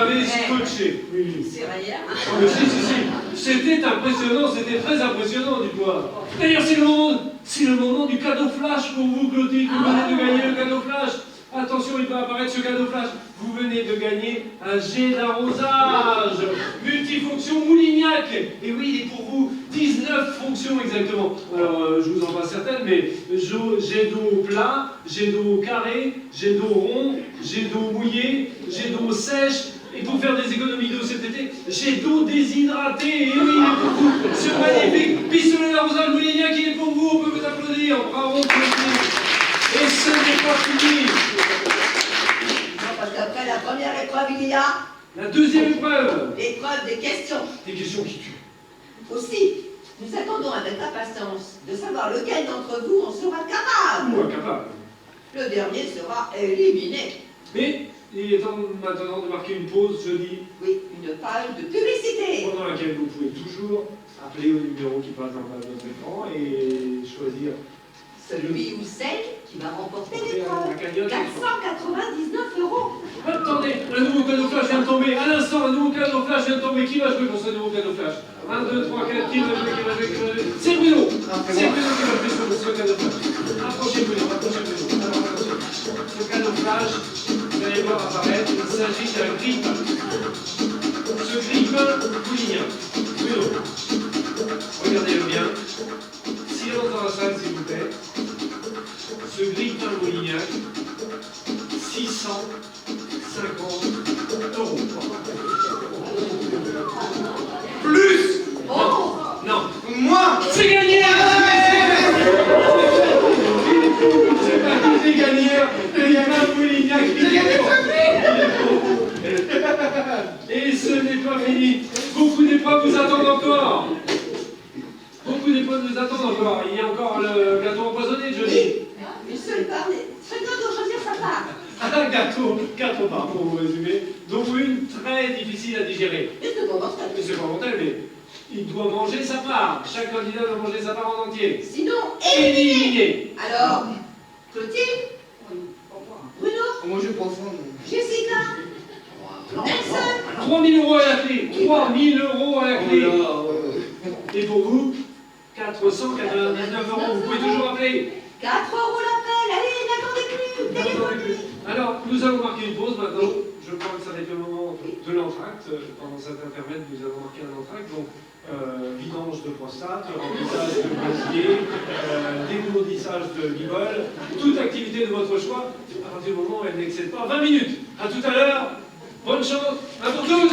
avez scotché. Oui.
C'est rien.
Oh, mais si. C'était impressionnant, c'était très impressionnant, Dubois. D'ailleurs, c'est le moment du cadeau flash pour vous, Clotilde. Vous venez de gagner le cadeau flash. Attention, il va apparaître ce cadeau flash. Vous venez de gagner un jet d'arrosage multifonction Moulignac. Et oui, il est pour vous 19 fonctions exactement. Alors, je vous en passe certaines, mais jet d'eau plat, jet d'eau carré, jet d'eau rond, jet d'eau mouillé, jet d'eau sèche. Et pour faire des économies d'eau cet été, jet d'eau déshydratée. Et oui, il est pour vous. Ce magnifique pistolet d'arrosage Moulignac, il est pour vous. On peut vous applaudir. Bravo, Clotilde. Et ce n'est pas fini.
Non, parce qu'après la première épreuve, il y a
La deuxième épreuve.
l'épreuve des questions.
Des questions qui tuent.
Aussi, nous attendons avec impatience de savoir lequel d'entre vous en sera capable.
Ou incapable.
Le dernier sera éliminé.
Mais il est temps maintenant de marquer une pause, je dis,
Oui, une page de publicité.
pendant laquelle vous pouvez toujours appeler au numéro qui passe dans votre écran et choisir
Celui ou celle qui va remporter
la
l'épreuve.
cagnotte.
499 €.
Attendez, un nouveau cadeau flash vient de tomber. À l'instant, un nouveau cadeau flash vient de tomber. Qui va jouer pour ce nouveau cadeau flash? 1, 2, 3, 4, qui va jouer? C'est Bruno. C'est Bruno qui va jouer sur ce cadeau flash. Approchez Bruno, approchez Bruno. Alors attention, ce cadeau flash, vous allez voir apparaître, il s'agit d'un grille-pain. Ce grille-pain Moulignac. Bruno, regardez-le bien. Silence dans la salle, s'il vous plaît. Ce grille-pain Moulignac, 650 €.
Plus
Oh,
Non,
Moi
c'est gagné! C'est pas qui c'est gagné, il y a un Moulignac qui Et ce n'est pas fini. Beaucoup d'épreuves vous attendent encore. Beaucoup d'épreuves nous attendent encore. Il y a encore le gâteau empoisonné, Johnny.
une seule part. Chacun doit choisir sa part.
Un gâteau, 4 parts pour vous résumer, dont une très difficile à digérer.
Et cependant,
Mais c'est pas mental, mais il doit manger sa part. Chaque candidat doit manger sa part en entier.
sinon,
Éliminé.
alors, Clotilde, Bruno,
Moi je prends ça.
Jessica, Nelson,
3 000 € à la clé. 3 000 € à la
Oh
clé.
là,
Et pour vous, 499 €. Vous pouvez toujours appeler.
4 € l'appel. Allez, n'attendez plus.
N'attendez plus.
Téléphonez.
Alors, nous allons marquer une pause maintenant. Je crois que ça va être le moment de l'entracte. Pendant cet intermède, nous allons marquer un entracte. Donc, vidange de prostate, remplissage de brasier, dégourdissage de guibole, toute activité de votre choix, à partir du moment où elle n'excède pas 20 minutes. À tout à l'heure. Bonne chance. À pour tous.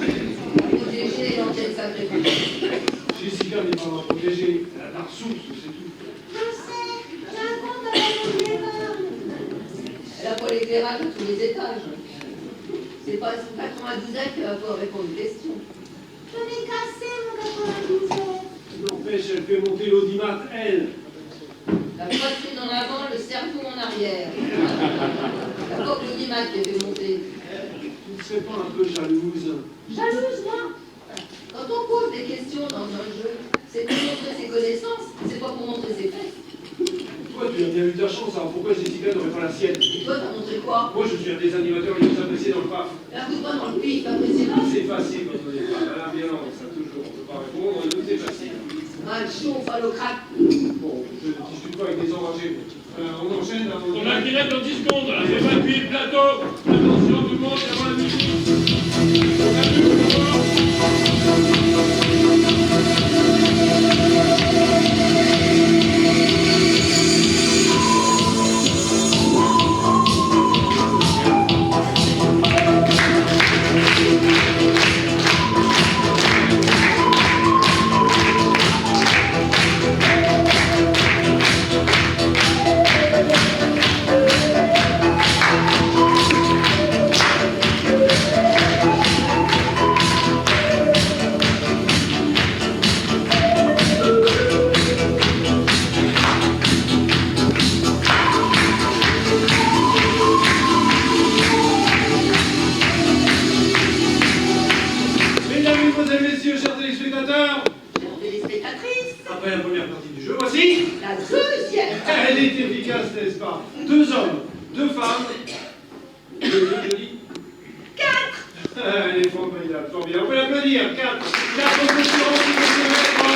Protéger l'antenne sacrée.
Jessica n'est pas protégée. Elle a la ressource, c'est tout.
Je sais, j'ai un compte à la Elle a pas l'éclairage à tous les étages. C'est pas son 92 qui va pouvoir répondre aux questions. Je l'ai cassé, mon 97.
N'empêche, elle fait monter l'audimat, elle.
La poitrine en avant, le cerveau en arrière. La porte l'audimat qui a fait monter.
Tu ne serais pas un peu jalouse?
Jalouse, moi. Quand on pose des questions dans un jeu, c'est pour montrer ses connaissances, c'est pas pour montrer ses fesses.
Toi, tu as bien eu ta chance, alors pourquoi Jessica n'aurait pas la sienne?
Et toi, t'as montré quoi?
Moi, je suis un des animateurs les plus appréciés dans le parc.
Un coup de poing dans le pif, apprécié là.
C'est facile quand on est pas à la violence, ça toujours. On ne peut pas répondre, donc c'est facile.
Un chaud, phallocrate.
Bon, je ne discute pas avec des enragés. On enchaîne. Hein,
On a direct dans 10 secondes. Évacuez le plateau. Attention tout le monde, avant la musique. On a vu,
Le voici.
La deuxième.
Elle est efficace, n'est-ce pas? 2 hommes, 2 femmes. Je dis 4. Elle est formidable, formidable. On peut l'applaudir. 4 concurrents qui vont se mettre en...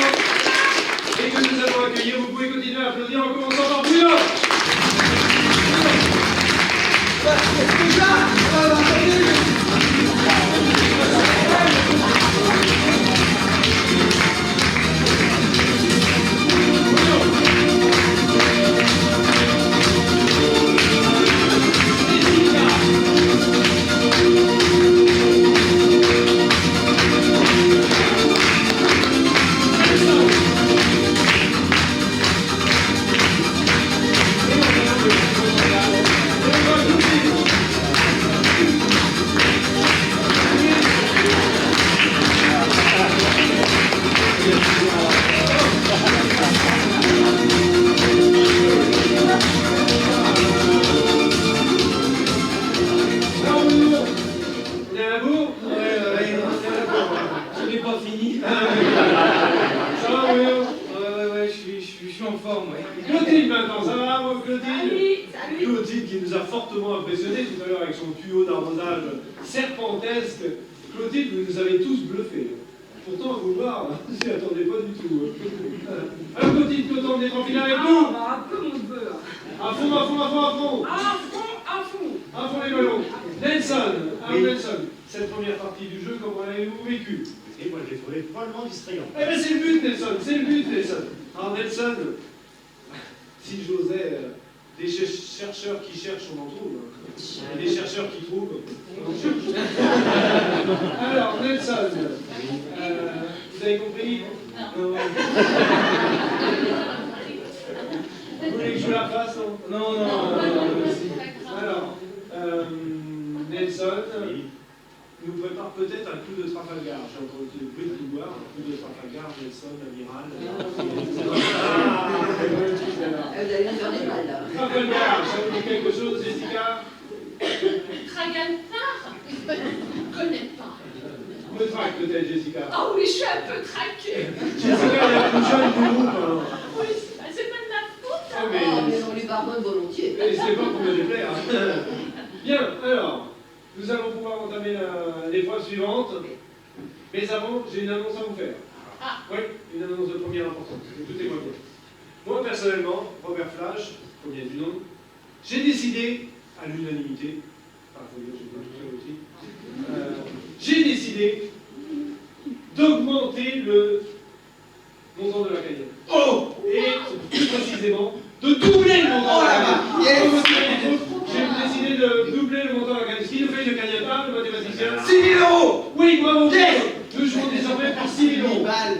et que nous allons accueillir. Vous pouvez continuer à applaudir en commençant par Bruno. Claudine maintenant, ça va vous Claudine?
Salut.
Claudine qui nous a fortement impressionnés tout à l'heure avec son tuyau d'arrosage serpentesque. Claudine, vous nous avez tous bluffés. Pourtant, à vous voir, je n'y attendais pas du tout. Alors Claudine, content d'être en finale avec nous?
Un peu mon beurre.
À fond, à fond, à fond, à fond.
À fond.
À fond les ballons. Nelson, alors
Oui.
Nelson, cette première partie du jeu, comment l'avez-vous vécu?
Et moi, je l'ai trouvé probablement distrayant.
Eh bien c'est le but Nelson, c'est le but Nelson. Alors Nelson, si j'osais, des chercheurs qui cherchent, on en trouve. Et des chercheurs qui trouvent, on en cherche. Alors Nelson, vous avez compris? Non. Vous voulez que je la fasse? Non. Alors, Nelson nous prépare peut-être un coup de Trafalgar. J'ai entendu le bruit de couloir, un coup de Trafalgar, Nelson, amiral.
Vous allez me faire des mal là.
Trafalgar, ça vous dit quelque chose, Jessica?
Tragaltar? Je ne connais pas.
Me traque peut-être, Jessica.
Ah oui, je suis un peu traquée.
Jessica est la plus jeune du groupe. Alors.
Oui, c'est pas de ma faute.
Ah,
Oh, mais on lui pardonne volontiers.
Et c'est pas pour me déplaire. Bien, alors, nous allons pouvoir entamer l'épreuve suivante. Mais avant, j'ai une annonce à vous faire.
Ah.
Oui, une annonce de première importance. Tout est moi. Moi, personnellement, Robert Flash, premier du nom, j'ai décidé, à l'unanimité, enfin, il faut dire, j'ai pas tout seul aussi, j'ai décidé d'augmenter le montant de la cagnotte. Oh! Et plus précisément, de doubler le montant de la cagnotte. J'ai décidé de doubler le montant de la cagnotte. Ce qui nous fait une cagnotte, le mathématicien.
6 000 euros.
Oui, bravo!
Yes.
Nous jouons désormais pour 6 000 euros.
Balles.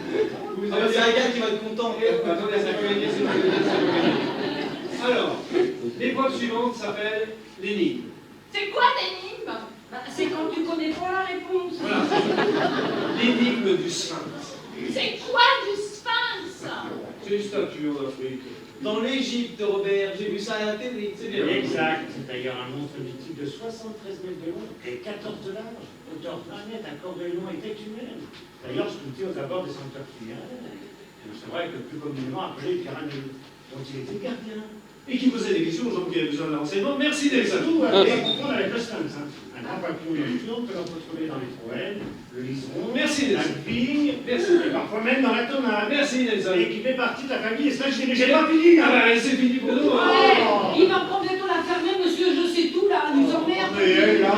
Vous
Ah,
avez
c'est un gars qui va être content.
Attendez, ça va gagner, c'est pas gagné. Alors, l'épreuve suivante s'appelle l'énigme.
C'est quoi l'énigme?
C'est quand tu connais pas la réponse.
Voilà. L'énigme du sphinx.
C'est quoi du sphinx?
C'est une statue en Afrique.
Dans l'Égypte, Robert, j'ai vu ça à la télé.
C'est bien.
Exact. C'est d'ailleurs un monstre mythique de 73 mètres de long et 14 de large. Hauteur 20 mètres, un corps de lion et tête humaine. D'ailleurs, sculpté aux abords des sanctuaires. C'est vrai que plus communément appelé Piranha, dont il était gardien.
Et qui posait des questions aux gens qui avaient besoin de renseignements. Merci Nelson.
Surtout, à confondre avec le sphinx. Un grand papillon nocturne que l'on peut trouver dans les poèmes, le liseron,
Merci,
la
Nelson.
vigne,
Merci.
et parfois même dans la tomate.
Merci Nelson.
Et qui fait partie de la famille sphinx. Mais j'ai pas fini,
Ah
hein.
bah, c'est fini pour nous. Hein.
Ouais, il va prendre bientôt la fermer, monsieur, je sais tout là, nous emmerde.
Mais là,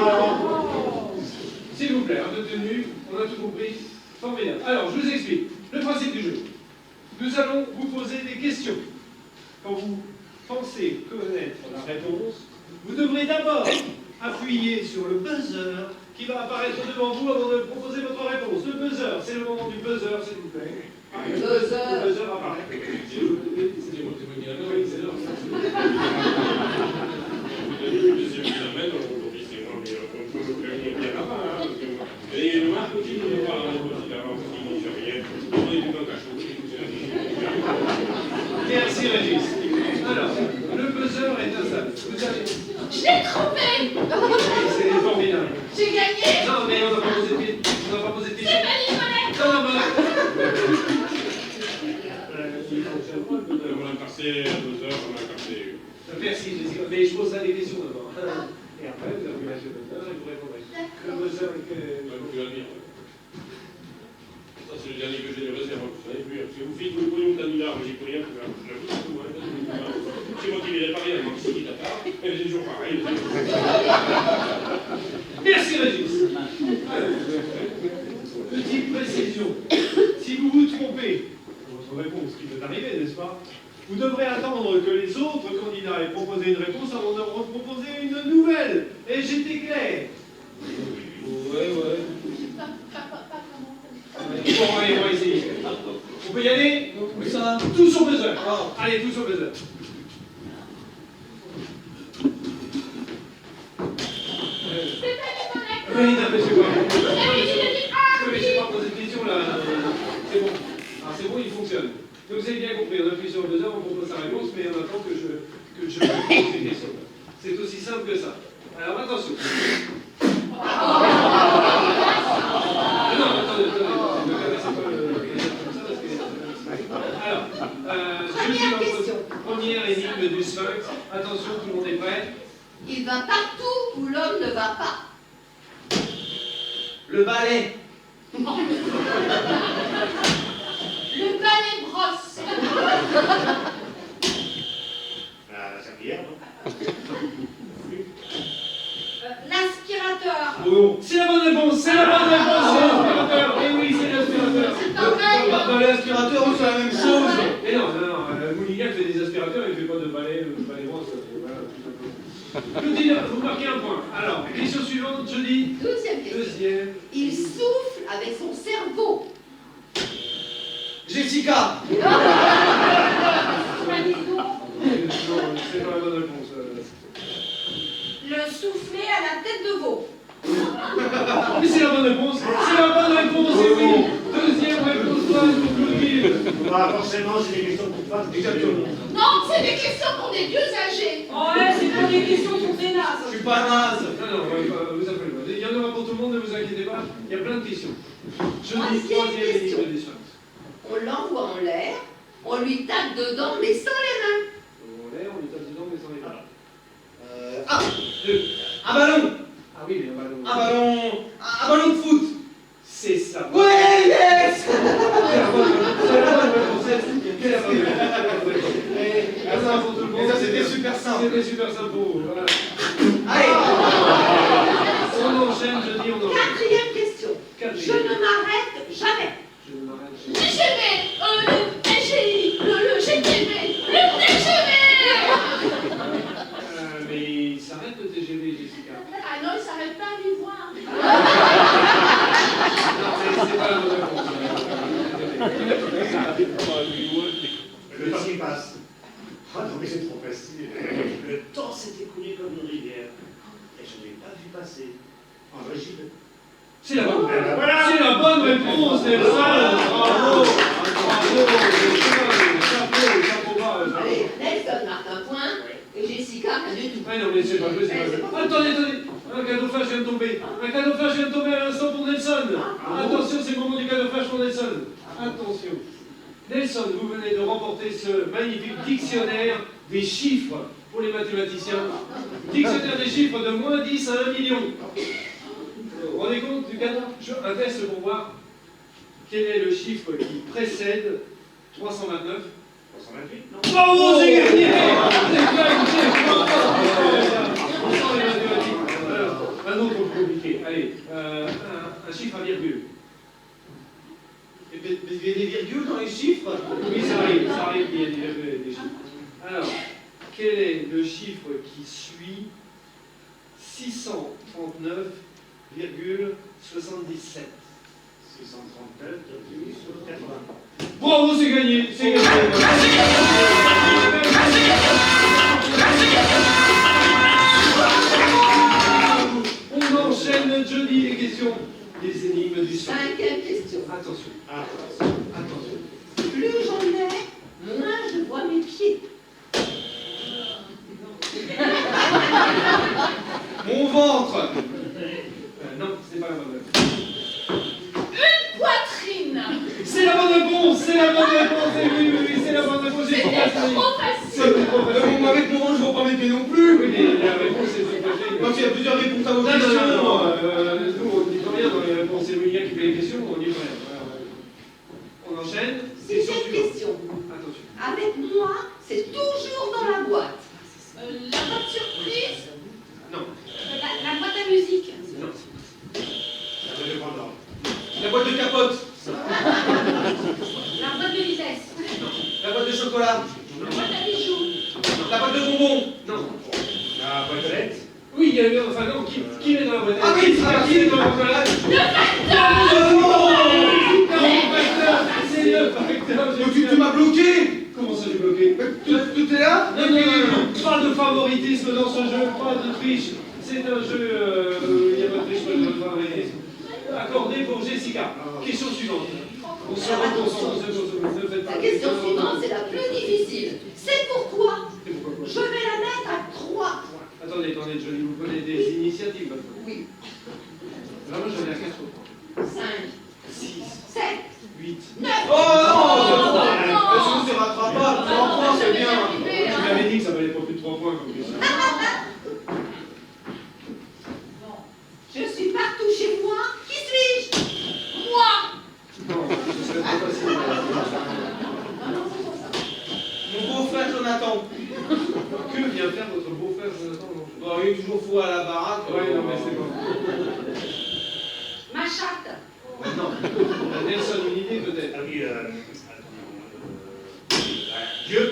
S'il vous plaît, un peu de tenue, on a tout compris. Formidable. Alors, je vous explique. Le principe du jeu. Nous allons vous poser des questions. Quand vous pensez connaître la réponse, vous devrez d'abord appuyer sur le buzzer qui va apparaître devant vous avant de proposer votre réponse. Le buzzer, c'est le moment du buzzer, s'il vous plaît. Le buzzer apparaît. C'est moi qui la oui, c'est l'heure.
Le deuxième phénomène, aujourd'hui c'est moi, mais on peut le prévenir bien avant. Et le marque aussi, on va voir aussi d'avant, parce qu'il ne fait rien. On est du temps à chaud.
Merci Régis. Alors, le buzzer est installé. Vous allez...
Je l'ai trouvé!
C'est formidable.
J'ai gagné!
Non, mais on n'a pas posé de questions. On n'a pas posé de
C'est
questions.
ma limonette!
Non, non, mais... Il fonctionne pas, le
passer à 2 heures, on a capté.
Merci, Jessica. Mais je poserai des questions d'abord. Et après, vous avez lâché le buzzer et vous répondrez. Le buzzer que...
Tu vas le dire. Ça, c'est le dernier que j'ai de réserve. Vous savez plus. Parce que vous faites le pognon de candidat, moi j'y peux rien. J'avoue, c'est tout. C'est moi qui les réparé avec moi qui s'y Dakar. Et c'est toujours pareil.
Merci, Régis. Petite précision. Si vous vous trompez dans votre réponse, qui peut arriver, n'est-ce pas? Vous devrez attendre que les autres candidats aient proposé une réponse avant de proposer une nouvelle. Et j'étais clair. Ouais. Bon, allez, on va essayer. On peut y aller? Ça. Tous au buzzer. Allez, tous au buzzer. Oui, n'empêchez pas. Oui, mais je n'ai pas posé de question là. C'est bon. Alors c'est bon, il fonctionne. Donc vous avez bien compris, on appuie sur le buzzer, on propose sa réponse, mais on attend que je pose des questions. C'est aussi simple que ça. Alors attention. Non, attendez, ne caressez pas le comme ça parce que... Alors, je suis en première énigme du Sphinx. Attention, tout le monde est prêt.
Il va partout où l'homme ne va pas.
Le balai.
Le balai brosse.
La serpillière, non?
L'aspirateur.
Bon, c'est la bonne réponse, c'est l'aspirateur. Eh oui, c'est l'aspirateur.
C'est pareil.
Balai, aspirateur, c'est la même chose.
Mais non, Mouligac fait des aspirateurs, il ne fait pas de balai brosse. Voilà, tout simplement. Claudine, vous marquez un point. Alors, question suivante, je dis.
Deuxième question.
Deuxième.
Il souffle avec son cerveau.
Jessica.
Non, c'est pas la bonne réponse.
Le souffler à la tête de veau.
Mais c'est la bonne réponse. C'est la bonne réponse, et oui. Deuxième réponse, pour Claudine.
Bah, forcément, c'est des questions pour pas.
Exactement.
Non, c'est des questions pour des vieux âgés.
Ouais, c'est pas des questions pour des nazes.
Je suis pas naze.
Non, vous appelez pas. Il y en aura pour tout le monde, ne vous inquiétez pas. Il y a plein de questions. Je dis troisième énigme des Sphinx.
On l'envoie en l'air, on lui tape dedans, mais sans les mains.
On l'air, on lui tape dedans, mais sans les mains.
Deux. Un ballon.
Ah oui, mais un ballon.
Un ballon de foot.
C'est ça.
Ouais, yes.
C'est la bonne réponse. C'est la bonne réponse. Et ça pour tout le monde.
Et ça, c'était super simple.
C'était super simple pour vous. Voilà.
Allez.
On enchaîne, je dis on enchaîne.
Quatrième question. Je
Quatrième.
ne m'arrête jamais.
Je ne m'arrête
Le
jamais.
TGV, le TGI, le GTV, le TGV.
Mais il s'arrête le TGV, Jessica.
Ah non, il s'arrête pas à lui voir.
Non, c'est pas la bonne réponse.
Le temps qui passe. Ah non, mais c'est trop facile. Le temps s'est écoulé comme une rivière. Et je n'ai pas vu passer. En régime.
C'est la bonne réponse.
Voilà.
C'est la bonne réponse, Nelson. Bravo. Chapeau.
Allez, Nelson marque un point, et Jessica, rien du tout.
Ah non, mais c'est pas vrai, c'est pas vrai. Attendez. Un cadeau flash vient de tomber. Un cadeau flash vient de tomber à l'instant pour Nelson. Attention, c'est le moment du cadeau flash pour Nelson. Attention. Nelson, vous venez de remporter ce magnifique dictionnaire des chiffres pour les mathématiciens. Dictionnaire des chiffres de moins 10 à 1 million. Vous vous rendez compte du cadeau? Un test pour voir quel est le chiffre qui précède 329.
328, non?
Bravo, c'est gagné! On sent les mathématiques. Alors, un autre compliqué. Allez, un chiffre à virgule.
Il y a des virgules dans les chiffres.
Oui, ça arrive qu'il y ait des chiffres. Alors, quel est le chiffre qui suit 639,77?
639,80.
Bravo, c'est gagné! C'est gagné! On enchaîne jeudi les questions des énigmes du son.
Cinquième question.
Attention.
Attention.
Plus j'en ai, moins je vois mes pieds.
Mon ventre.
Non, c'est pas la bonne réponse.
Une poitrine.
C'est la bonne réponse! C'est la bonne réponse! Et oui, c'est la bonne réponse! J'ai
C'était
pas
trop facile.
non plus.
Oui, mais la réponse est partagée.
Moi, il y a plusieurs réponses à vos
Non,
questions.
nous, on n'y peut rien dans les réponses. C'est William qui fait les questions, on n'y peut rien. On enchaîne.
Si j'ai une question.
Attention.
Avec moi, c'est toujours dans la boîte.
La boîte surprise.
Non.
La boîte à musique.
Non.
La boîte de capote.
La boîte de vitesse.
La boîte de chocolat.
La boîte à bijoux.
La boîte de bonbons.
Non.
La boîte aux lettres.
Oui, il y a eu. Enfin, non, qui est dans la boîte?
Ah oui,
qui est dans la boîte? C'est le facteur.
Tu m'as bloqué.
Comment ça, j'ai bloqué?
Tout est là.
Non, non, pas de favoritisme dans ce jeu, pas de triche. C'est un jeu, il n'y a pas de triche, pas de favoritisme. Accordé pour Jessica. Question suivante. On se reconcentre, ne faites pas.
La question suivante, c'est la plus difficile. C'est pourquoi
C'est pourquoi
je vais la mettre à 3 points.
Attendez, Johnny, vous prenez des initiatives maintenant.
Oui.
Là, moi, j'en ai à 4 points.
5,
6,
7,
8.
9.
Oh non.
non.
Est-ce que c'est rattrapable? 3 points, c'est bien.
Je m'avais dit que ça valait pas plus de 3 points comme question.
Je suis partout chez moi. Qui suis-je?
Moi.
Non, ce serait trop facile.
Mon beau-frère Jonathan.
Que vient faire votre beau-frère Jonathan?
Bon, il est toujours fou à la baraque.
Ouais, non, mais c'est bon.
Ma chatte.
Non. Nelson, une idée peut-être?
Ah oui, Dieu.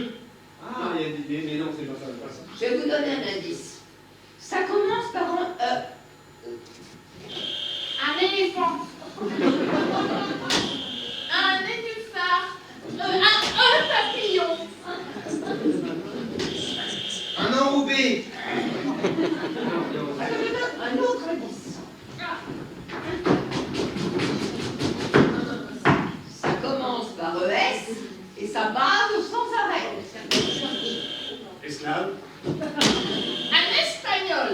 Ah, il y a des idées, mais non, c'est pas ça.
Je vais vous donner un indice. Ça commence par un E.
Un éléphant.
Un nénuphar. Un papillon.
Un enrobé.
Un autre indice. Ça commence par ES et ça bave sans arrêt.
Esclave.
Un espagnol.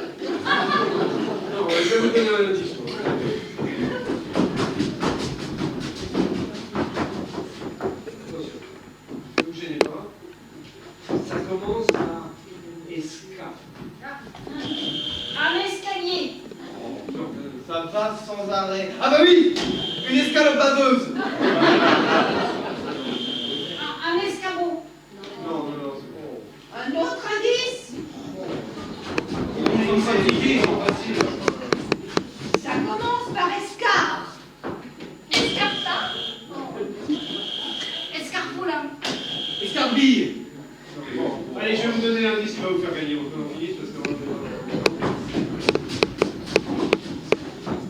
Non, je vais vous donner un indice. Attention, ne vous gênez pas. Ça commence par esca.
Un escalier.
Non,
Ça va sans arrêt. Ah bah oui. Une escalope baveuse.
Un escabeau.
non, c'est bon.
Un autre indice.
Ils sont fatigués, ils sont faciles.
Ça commence par escar.
Escarpin.
Escarpoulin.
Escarbille.
Bon, allez, je vais vous donner l'indice qui va vous faire gagner votre indice parce que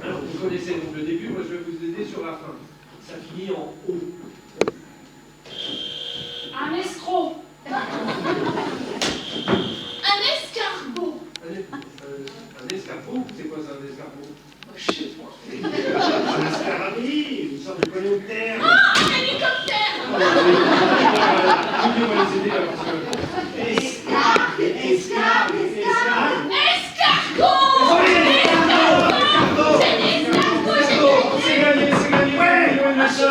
alors, vous connaissez donc le début, moi je vais vous aider sur la fin. Ça finit en O.
Un escroc.
Un escargot.
Un escargot, c'est quoi ça un escargot?
Je sais pas.
Un escarabée, une sorte de coléoptère.
Un hélicoptère.
On va les aider là parce que.
Escar, escar, escar.
Escargot.
C'est gagné, c'est gagné. Ouais, Nelson.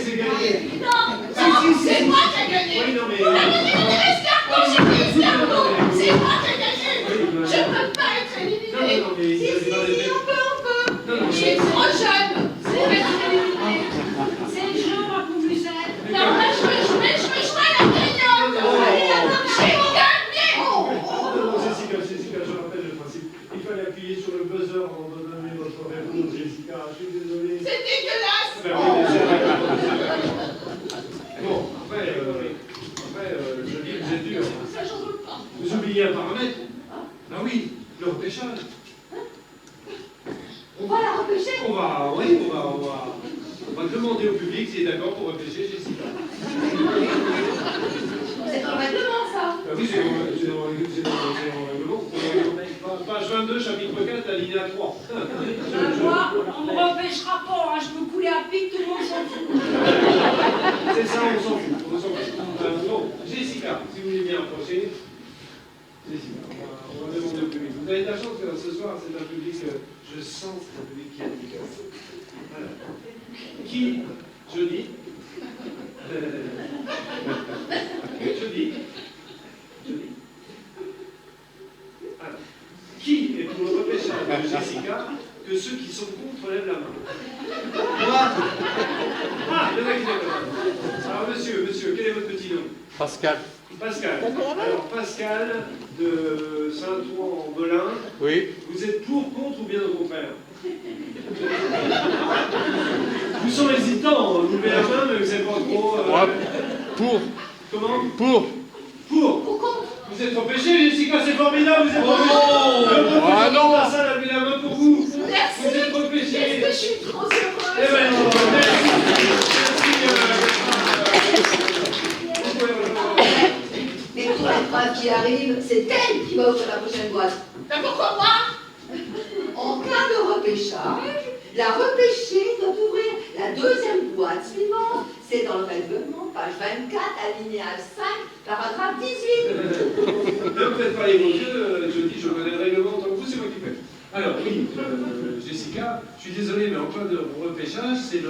C'est gagné.
Non, c'est moi qui ai gagné.
Oui, non, mais.
On a gagné l'escargot, j'ai dit escargot. C'est moi qui ai gagné. Je peux pas être éliminé.
Non, mais.
Si, on peut.
Non, non,
Je suis trop jeune. C'est pas être éliminé.
C'est le jeu, ma poubouzette.
Non, mais je veux jouer à la gagnante. J'ai gagné.
non, Jessica, je rappelle le principe. Il fallait appuyer sur le buzzer avant de donner votre réponse, Jessica. Je suis désolé.
C'est dégueulasse.
Ben oui, mais c'est- Bon, après, je dis que vous êtes dur.
Ça, j'en veux pas.
Vous oubliez un paramètre? Ah oui, le repêchage.
On va la repêcher.
On va demander au public s'il est d'accord pour repêcher Jessica.
C'est un règlement, ça.
Ah oui, c'est dans le règlement. Page 22, chapitre 4, alinéa 3.
Moi, on me repêchera pas, hein. Je peux couler à pic, tout le monde s'en fout.
C'est ça, on s'en fout. Bon, Jessica, si vous voulez bien approcher. Jessica, on va demander au public. Vous avez de la chance que ce soir, c'est un public, je sens que c'est un public qui a du cœur. Voilà. Qui, je dis, Jessica que ceux qui sont contre lèvent la main.
Moi,
Ah, il y en a qui lèvent la main. Alors monsieur, quel est votre petit nom?
Pascal.
Pascal. Alors Pascal de Saint-Ouen-en-Velin,
Oui.
vous êtes pour, contre ou bien au contraire? Vous sont hésitants, vous levez la main, mais vous n'êtes pas trop...
Moi, pour.
Comment?
Pour.
Pour.
Pourquoi?
Vous êtes empêché, Jessica, c'est formidable, vous êtes empêché.
Ah non.
La salle a levé la main pour vous.
Merci.
Vous êtes empêché.
Qu'est-ce que je suis trop heureuse.
Eh ben, merci.
Mais pour la phrase qui arrive, c'est elle qui va ouvrir la prochaine boîte.
Ben pourquoi moi?
En cas de repêchage, la repêchée doit ouvrir la deuxième boîte suivante. C'est dans le règlement, page 24, alinéa 5, paragraphe 18.
Ne faites pas les gros yeux, je dis, je connais le règlement en tant que vous, c'est moi qui fais. Alors, oui, Jessica, je suis désolé, mais en cas de repêchage, c'est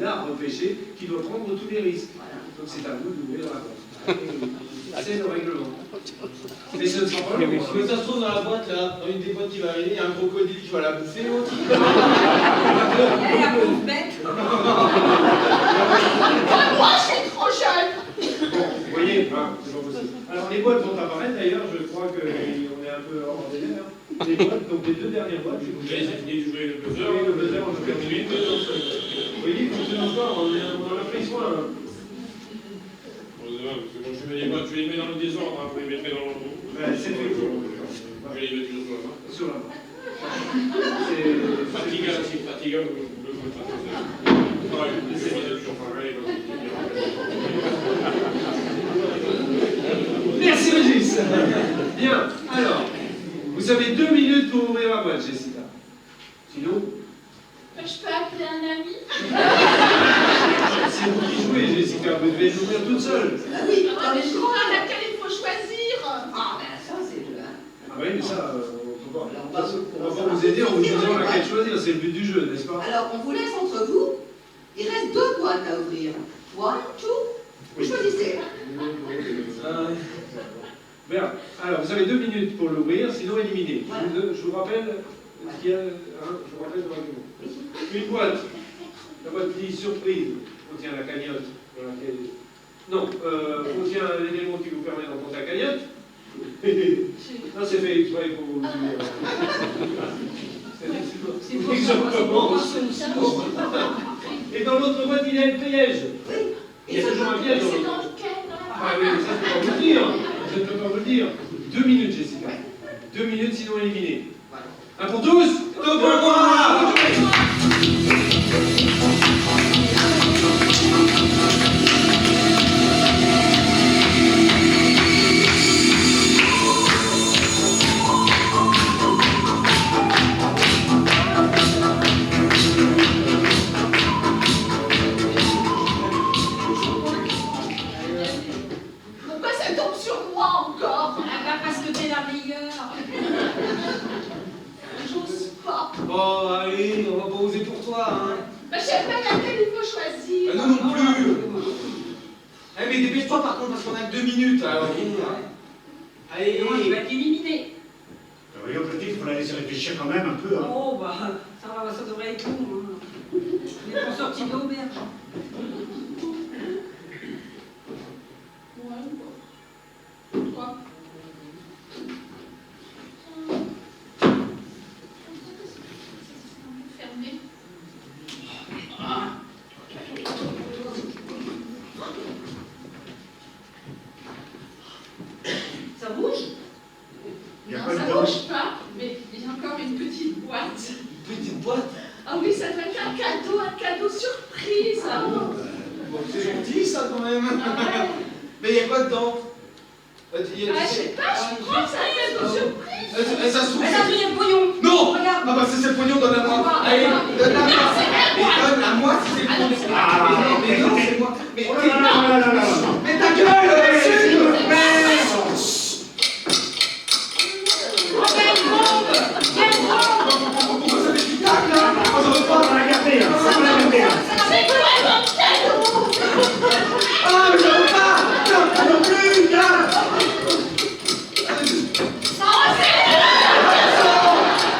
la repêchée qui doit prendre tous les risques. Donc c'est à vous d'ouvrir la boîte. C'est le règlement. Mais ce ne sera pas long.
mais ça se trouve dans la boîte là, dans une des boîtes qui va arriver, il y a un crocodile qui va la bouffer l'autre.
Elle a pauvre bête.
Moi, je suis trop jeune.
Bon, vous voyez, hein, c'est pas possible. Alors les boîtes vont apparaître d'ailleurs, je crois qu'on est un peu hors délai. Les boîtes, donc les deux dernières boîtes, je vous
Vous avez fini de jouer le buzzer.
Oui, le buzzer, on a terminé. Vous voyez, il fonctionne encore, on en a pris soin. Hein.
Parce que moi, je les mets dans le désordre, hein, vous les mettrez dans l'ordre.
C'est fait.
Je vais les mettre toujours sur la main.
Sur la main. C'est
Fatigant, c'est fatigant, vous ne pouvez pas faire ça. Ouais, c'est toujours pareil.
Merci Régis. Bien, alors, vous avez 2 minutes pour ouvrir la boîte, Jessica. Sinon,
Je peux appeler un ami?
c'est vous qui jouez, Jessica, vous devez l'ouvrir toute seule.
Ah oui,
Ah, mais je crois laquelle il faut choisir.
Ah, ben ça, c'est le.
Ah oui, mais ça, on va pas vous aider en vous disant laquelle choisir, c'est le but du jeu, n'est-ce pas?
Alors, on vous laisse entre vous. Il reste 2 boîtes à ouvrir. 1, 2. Vous choisissez.
Bien, alors vous avez 2 minutes pour l'ouvrir, sinon éliminez.
Voilà.
Je vous rappelle ce qu'il y a, je vous rappelle le règlement. Une boîte, la boîte dit surprise, contient la cagnotte dans laquelle... Non, contient l'élément qui vous permet d'emporter la cagnotte. Non, c'est fait exprès pour vous dire.
C'est pour
Et dans l'autre boîte, il y a le piège. Il y a toujours un piège dans
C'est
l'autre.
dans lequel?
Ah oui, mais ça, je ne peux pas vous le dire. Je ne peux pas vous le dire. 2 minutes, Jessica. 2 minutes, sinon éliminé. Un pour tous, 2 pour moi.
Pourquoi ça tombe sur moi encore?
Ah bah parce que t'es la meilleure.
J'ose pas.
Oh, allez, on va pas oser pour toi, hein.
Bah, je sais pas laquelle il faut choisir.
Nous non plus. Eh, mais dépêche-toi par contre, parce qu'on a que 2 minutes, alors. Allez,
Moi, je vais être éliminée.
Voyons, petit, il faut la laisser réfléchir quand même un peu. Hein.
Oh, bah, ça devrait être bon. Hein. On est pas sorti de l'auberge.
Ouais, quoi? Fermé.
Ça bouge?
Il y a
Non,
pas
ça
de
bouge pas, mais il y a encore une petite boîte.
petite boîte.
Ah oui, ça doit être un cadeau surprise.
Bon, c'est gentil ça quand même.
Ah ouais.
Mais il y a quoi dedans?
Ah, je sais pas, je crois que c'est un cadeau surprise.
Ça se trouve.
Elle a pris le pognon.
Non!
Regarde.
Ah bah si c'est le pognon, donne-la-moi. Allez, donne-la-moi. Mais donne-la-moi si c'est le pognon. Mais non, c'est moi. Mais
Oh là là là là là là.
mais ta gueule, dessus. Mais...
Quelle bombe! Quelle bombe!
Pourquoi ça fait du tac là? Moi j'en veux
On
pas.
va la garder, hein. On va la garder, hein.
C'est quoi mon cadeau?
Ah mais j'en veux pas. Non, non plus, gars.
Oh, c'est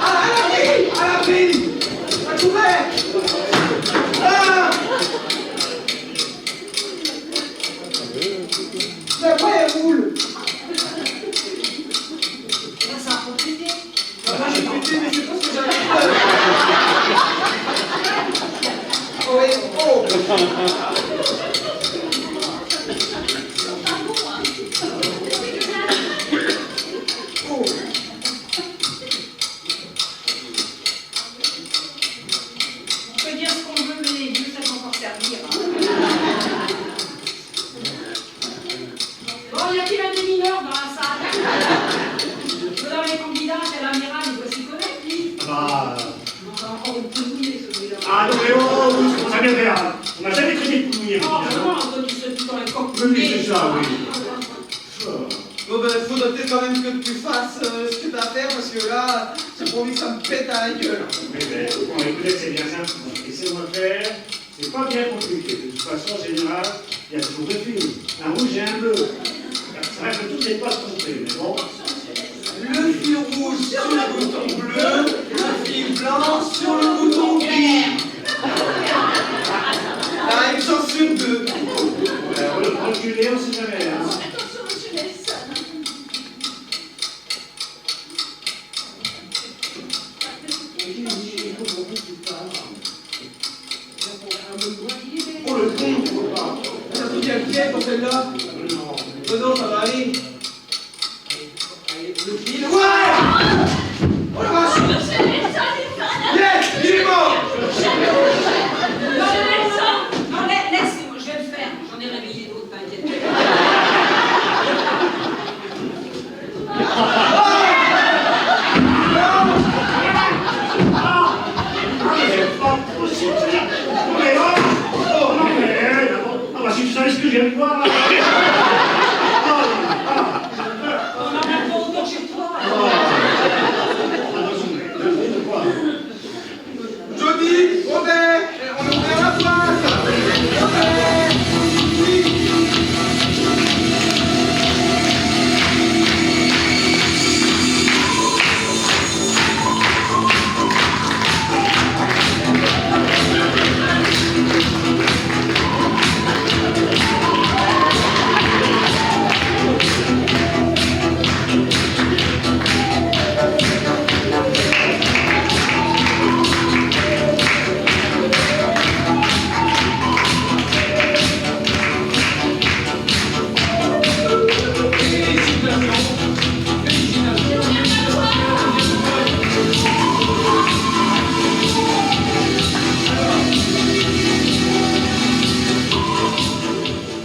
Ah, allez, là-bas, elle roule.
Ça a profité.
Ah, j'ai pété, mais c'est parce que j'arrive pas. Oh, et oh. Oh.
On peut dire ce qu'on veut, mais les vieux, ça va encore servir. Bon, y a-t-il un des mineurs dans la salle? Dans les candidats, c'est l'amiral, il doit s'y connaître, lui.
Bah...
On va encore une pouille, celui-là.
Ah non mais oh, on s'est bien fait, hein. On n'a jamais traité de pouilles.
Oh, vraiment, Anthony se tout dans les coques.
Oui, c'est ça, oui.
Bon ben, faudrait peut-être quand même que tu fasses ce que t'as à faire, parce que là, j'ai pas envie que ça me pète à la gueule.
Oui, mais bon, écoutez, c'est bien simple. Laissez-moi faire. C'est pas bien compliqué. De toute façon, en général, il y a toujours deux films. Un rouge et un bleu. C'est vrai que tout n'est pas trompé, mais bon.
Le fil rouge sur le bouton bleu, le fil blanc sur le bouton gris. T'as une chance sur deux.
Reculez, on sait jamais. Hein.
Attention, monsieur Nelson.
Oh le con, faut pas. Ça se bien pied pour celle-là.
Non.
Non, non, ça va aller. Allez, le fil. Ouais. Oh la vache.
Monsieur Nelson, il fait un
Yes, il est mort.
Monsieur Nelson.
Non, laisse-moi, je vais le faire. J'en ai réveillé d'autres, t'inquiète.
C'est pas possible. Non mais non. Oh non mais d'abord. Ah bah si tu savais ce que j'aime voir.
On a même pas autant chez toi.
Johnny, Robert, on est ouvert la place. Robert.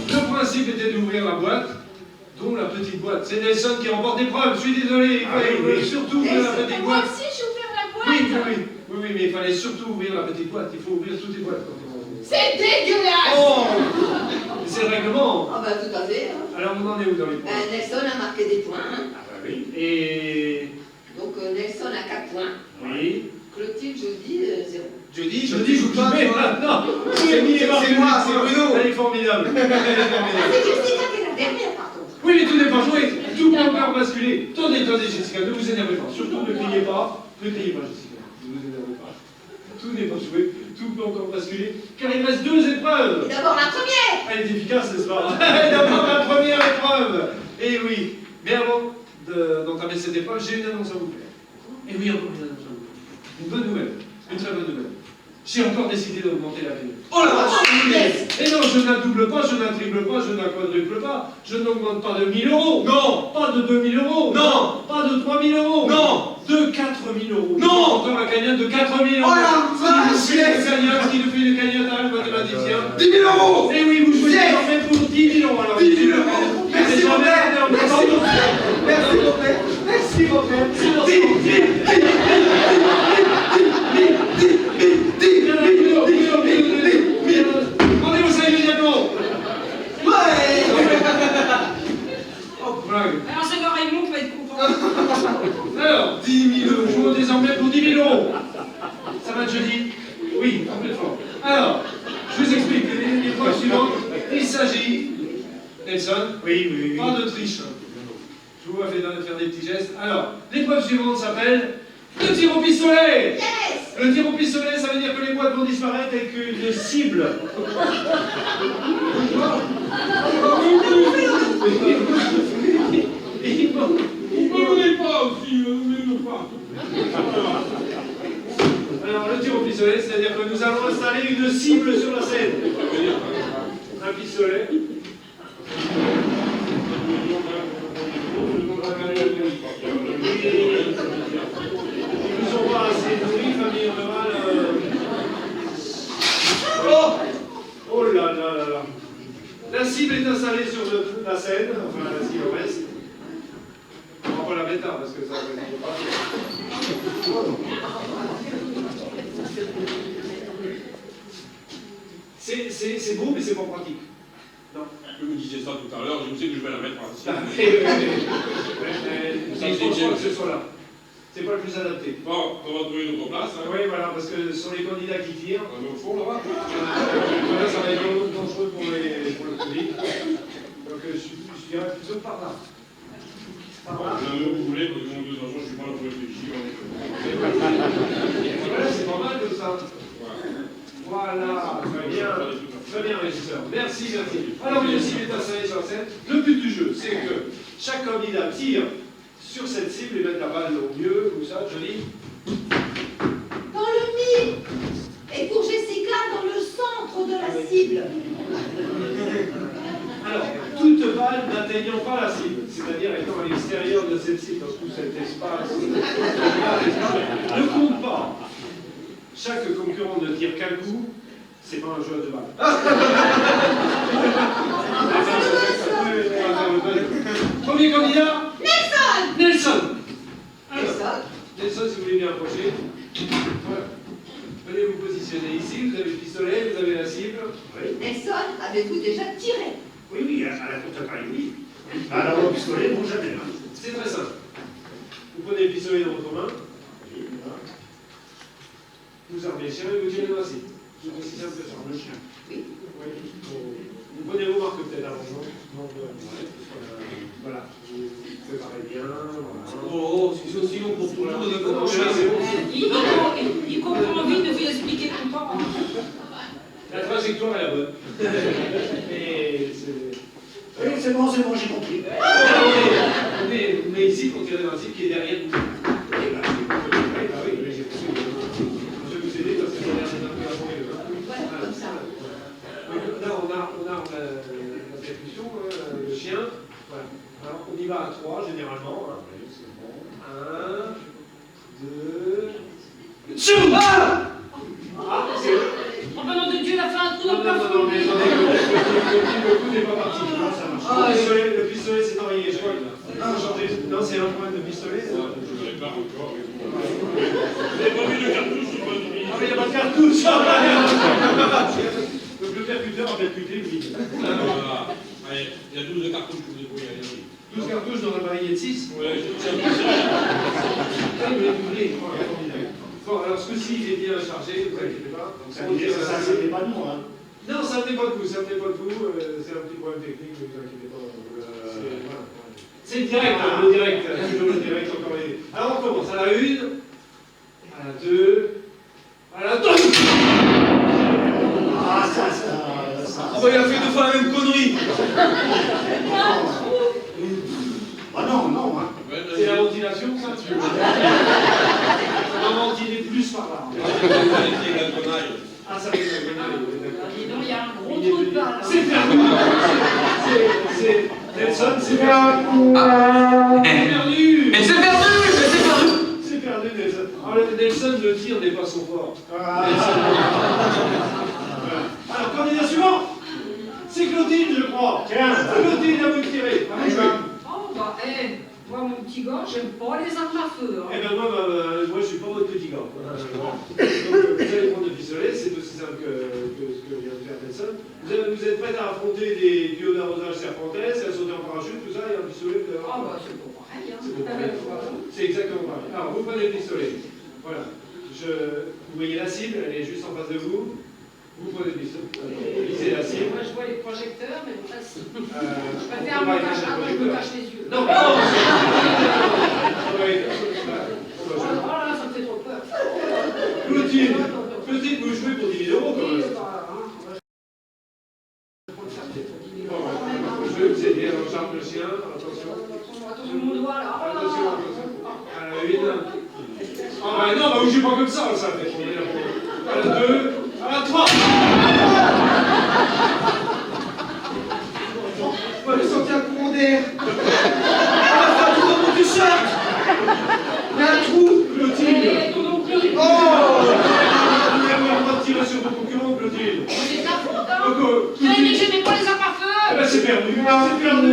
Le principe était d'ouvrir la boîte, dont la petite boîte. C'est Nelson qui remporte l'épreuve, je suis désolé. Il fallait surtout ouvrir la petite
Moi
boîte.
aussi, j'ai ouvert la
Oui,
boîte.
oui, oui, oui, oui, mais il fallait surtout ouvrir la petite boîte. Il faut ouvrir toutes les boîtes quand on ouvre.
C'est dégueulasse.
Oh, c'est le règlement.
Ah bah tout à fait. Hein.
Alors on en est où dans les points?
Nelson a marqué des points. Hein.
Ah bah oui. Et...
Donc Nelson a 4 points.
Oui.
Clotilde, Jody, 0.
Jeudi,
Je dis, je vous mets maintenant.
C'est moi, c'est Bruno.
Elle est formidable. Elle est formidable.
C'est Jessica qui est la dernière par contre.
Oui, mais tout n'est pas joué. Tout peut encore basculer. Attendez, Jessica, ne vous énervez pas. Surtout ne criez pas. Ne criez pas, Jessica. Ne vous énervez pas. Tout n'est pas joué. Tout peut encore basculer. Car il reste 2 épreuves.
Et d'abord la première.
Elle est efficace, n'est-ce pas? D'abord la première épreuve. Et oui. Mais avant d'entamer cette épreuve, j'ai une annonce à vous faire. Et oui, encore une annonce à vous faire. Une bonne nouvelle. Une très bonne nouvelle. J'ai encore décidé d'augmenter la paix.
Oh la vache.
Et non, je n'addouble pas, je n'attriple pas, je n'aquadruple pas. Je n'augmente pas de 1000 euros.
Non.
Pas de 2000 euros.
Non.
Pas de 3000 euros.
Non.
De 4000 euros.
Non.
Encore la cagnotte de 4000 euros.
Oh la vache.
Qui nous fait une cagnotte, qui nous fait une cagnotte à un mathématicien.
10 000 euros.
Et oui, vous jouez
Yes.
désormais pour 10 000 euros. Alors,
10 000 euros. Merci mon père. Merci mon père. Merci mon père. Merci mon père. 10 000.
Rendez-vous ça immédiatement.
Ouais.
Oh, blague.
Alors, ce gars Raymond peut être content.
Alors, 10 000 euros. Jouons désormais pour 10 000 euros. Ça va, jeudi? Oui, complètement. Alors, je vous explique l'épreuve suivante. Il s'agit, Nelson,
Oui.
pas de triche. Je vous vois faire des petits gestes. Alors, l'épreuve suivante s'appelle le tir au pistolet.
Yes.
Le tir au pistolet, ça veut dire que les boîtes vont disparaître avec une cible. vas-y, on reste. On va pas la mettre là, parce que ça va être pas. C'est beau, mais c'est pas pratique. Non.
Je vous disais ça tout à l'heure, je sais que je vais la mettre ici.
Je pense pas que ce soit là. C'est pas le plus adapté.
Bon, on va trouver une autre place. Hein.
Oui, voilà, parce que ce sont les candidats qui tirent.
On est au fond là-bas.
Voilà, ça va être dangereux pour le public. Donc je dirais plutôt par là. Par là.
Vous voulez, parce que de toute façon, je suis pas là pour réfléchir.
Voilà, c'est pas mal comme ça. Voilà, très bien. Très bien, régisseur. Merci, merci. Alors, le cible est installé sur la scène. Le but du jeu, c'est que chaque candidat tire sur cette cible et mettre la balle au mieux, comme ça, joli.
Dans le mille. Et pour Jessica, dans le centre de la cible.
Alors, toute balle n'atteignant pas la cible, c'est-à-dire étant à l'extérieur de cette cible, dans tout cet espace, ne compte pas. Chaque concurrent ne tire qu'un coup, c'est pas un jeu de balle. Premier candidat,
Nelson.
Nelson.
Nelson.
Nelson, si vous voulez bien approcher. Voilà. Venez vous positionner ici, vous avez le pistolet, vous avez la cible.
Oui,
Nelson, avez-vous déjà tiré?
oui, oui, à la courte taille, oui. Alors, au pistolet, non, jamais. Hein.
C'est très simple. Vous prenez le pistolet dans votre main, vous armez le chien et vous tirez dans la cible. C'est aussi simple que ça.
Le chien.
Oui.
Oui. Vous prenez vos marques peut-être avant, non? Voilà. Vous préparez bien. Voilà.
Oh, si c'est aussi long pour tout le monde,
Non, mais là, c'est bon.
Il comprend vite de vous expliquer tout le temps.
La trajectoire est la bonne. Et c'est...
Oui, c'est bon, j'ai compris.
Mais ici, pour tirer dans la cible qui est derrière vous. Oui, bah oui, j'ai compris. Je vais vous aider parce que ça a l'air d'être un peu avant.
Voilà, comme ça.
Là, on a la percussion, le chien. Voilà. Alors, on y va à 3 généralement. 1, 2. Tchou! Ah, c'est...
En nom de Dieu, il a fait un trou dans le
Non,
plafond.
mais attendez, le coup n'est pas parti. Le pistolet s'est enrayé, je crois. Non, c'est un problème de pistolet.
Je n'ai pas encore. Vous n'avez pas vu de cartouche, je pas de
Ah, mais il n'y a pas de cartouche. Donc le percuteur a percuté le vide.
Voilà. Allez, il y a 12 cartouches que vous pouvez aller.
12 cartouches dans un barillet de 6.
Ouais, je tiens.
Bon, alors ce coup-ci, il est bien chargé, ne vous inquiétez pas.
Ça n'est pas nous, hein.
Non, ça ne tenait pas de vous, ça ne tenait pas de vous. C'est un petit problème technique, ne vous inquiétez pas. C'est le direct, hein, le direct, toujours le direct, encore les... Alors on commence à la 1, à la 2, à la 2.
Ah, ça.
Ah bah il a fait 2 fois la même connerie.
Ah non, hein.
C'est la ventilation, ça tu veux. Ça va ventiler plus par là. Ah, ça va être la grenade.
Dis donc, il y a un gros trou de balle.
C'est perdu. C'est Nelson, c'est perdu. C'est perdu.
Et c'est perdu.
C'est perdu, Nelson. Alors, Nelson, le tir n'est pas son fort. Alors, candidat suivant. C'est Claudine, je crois.
Tiens.
Claudine, à vous de tirer. À vous de jouer.
Oh, bah, moi, mon petit gars, j'aime pas les armes à feu. Hein.
Eh ben moi, je suis pas votre petit gars. Donc vous allez prendre le pistolet, c'est aussi simple que ce que vient de faire Nelson. Vous êtes prêts à affronter des tuyaux d'arrosage serpentesques, à sauter en parachute, tout ça, et un pistolet, vous allez
Ah,
avoir...
bah, c'est pas pareil. Hein.
C'est bon, c'est exactement pareil. Alors vous prenez le pistolet. Voilà. Vous voyez la cible, elle est juste en face de vous. Vous prenez le pistolet. Vous visez la cible.
Moi, je vois les projecteurs, mais pas si.
Je
préfère me cache les yeux.
Non,
Oh là, ça me fait trop peur.
Clotilde, vous jouez pour 10 000 € quand même. Je vais vous aider, alors j'arme le chien, attention.
Attention mon doigt là.
Attention. À la 1. Ah bah non, bah vous jouez pas comme ça, ça fait trop bien. À la 2, à la 3.
On va lui sortir un courant d'air. On va faire tout dans mon t-shirt. Il y a un trou.
Clotilde.
Ton oncle.
Oh. Vous n'avez pas de tirer sur vos concurrents, Clotilde.
C'est ta faute, hein.
Donc,
J'avais dit que j'aimais pas les armes à feu.
eh ben c'est perdu. C'est perdu.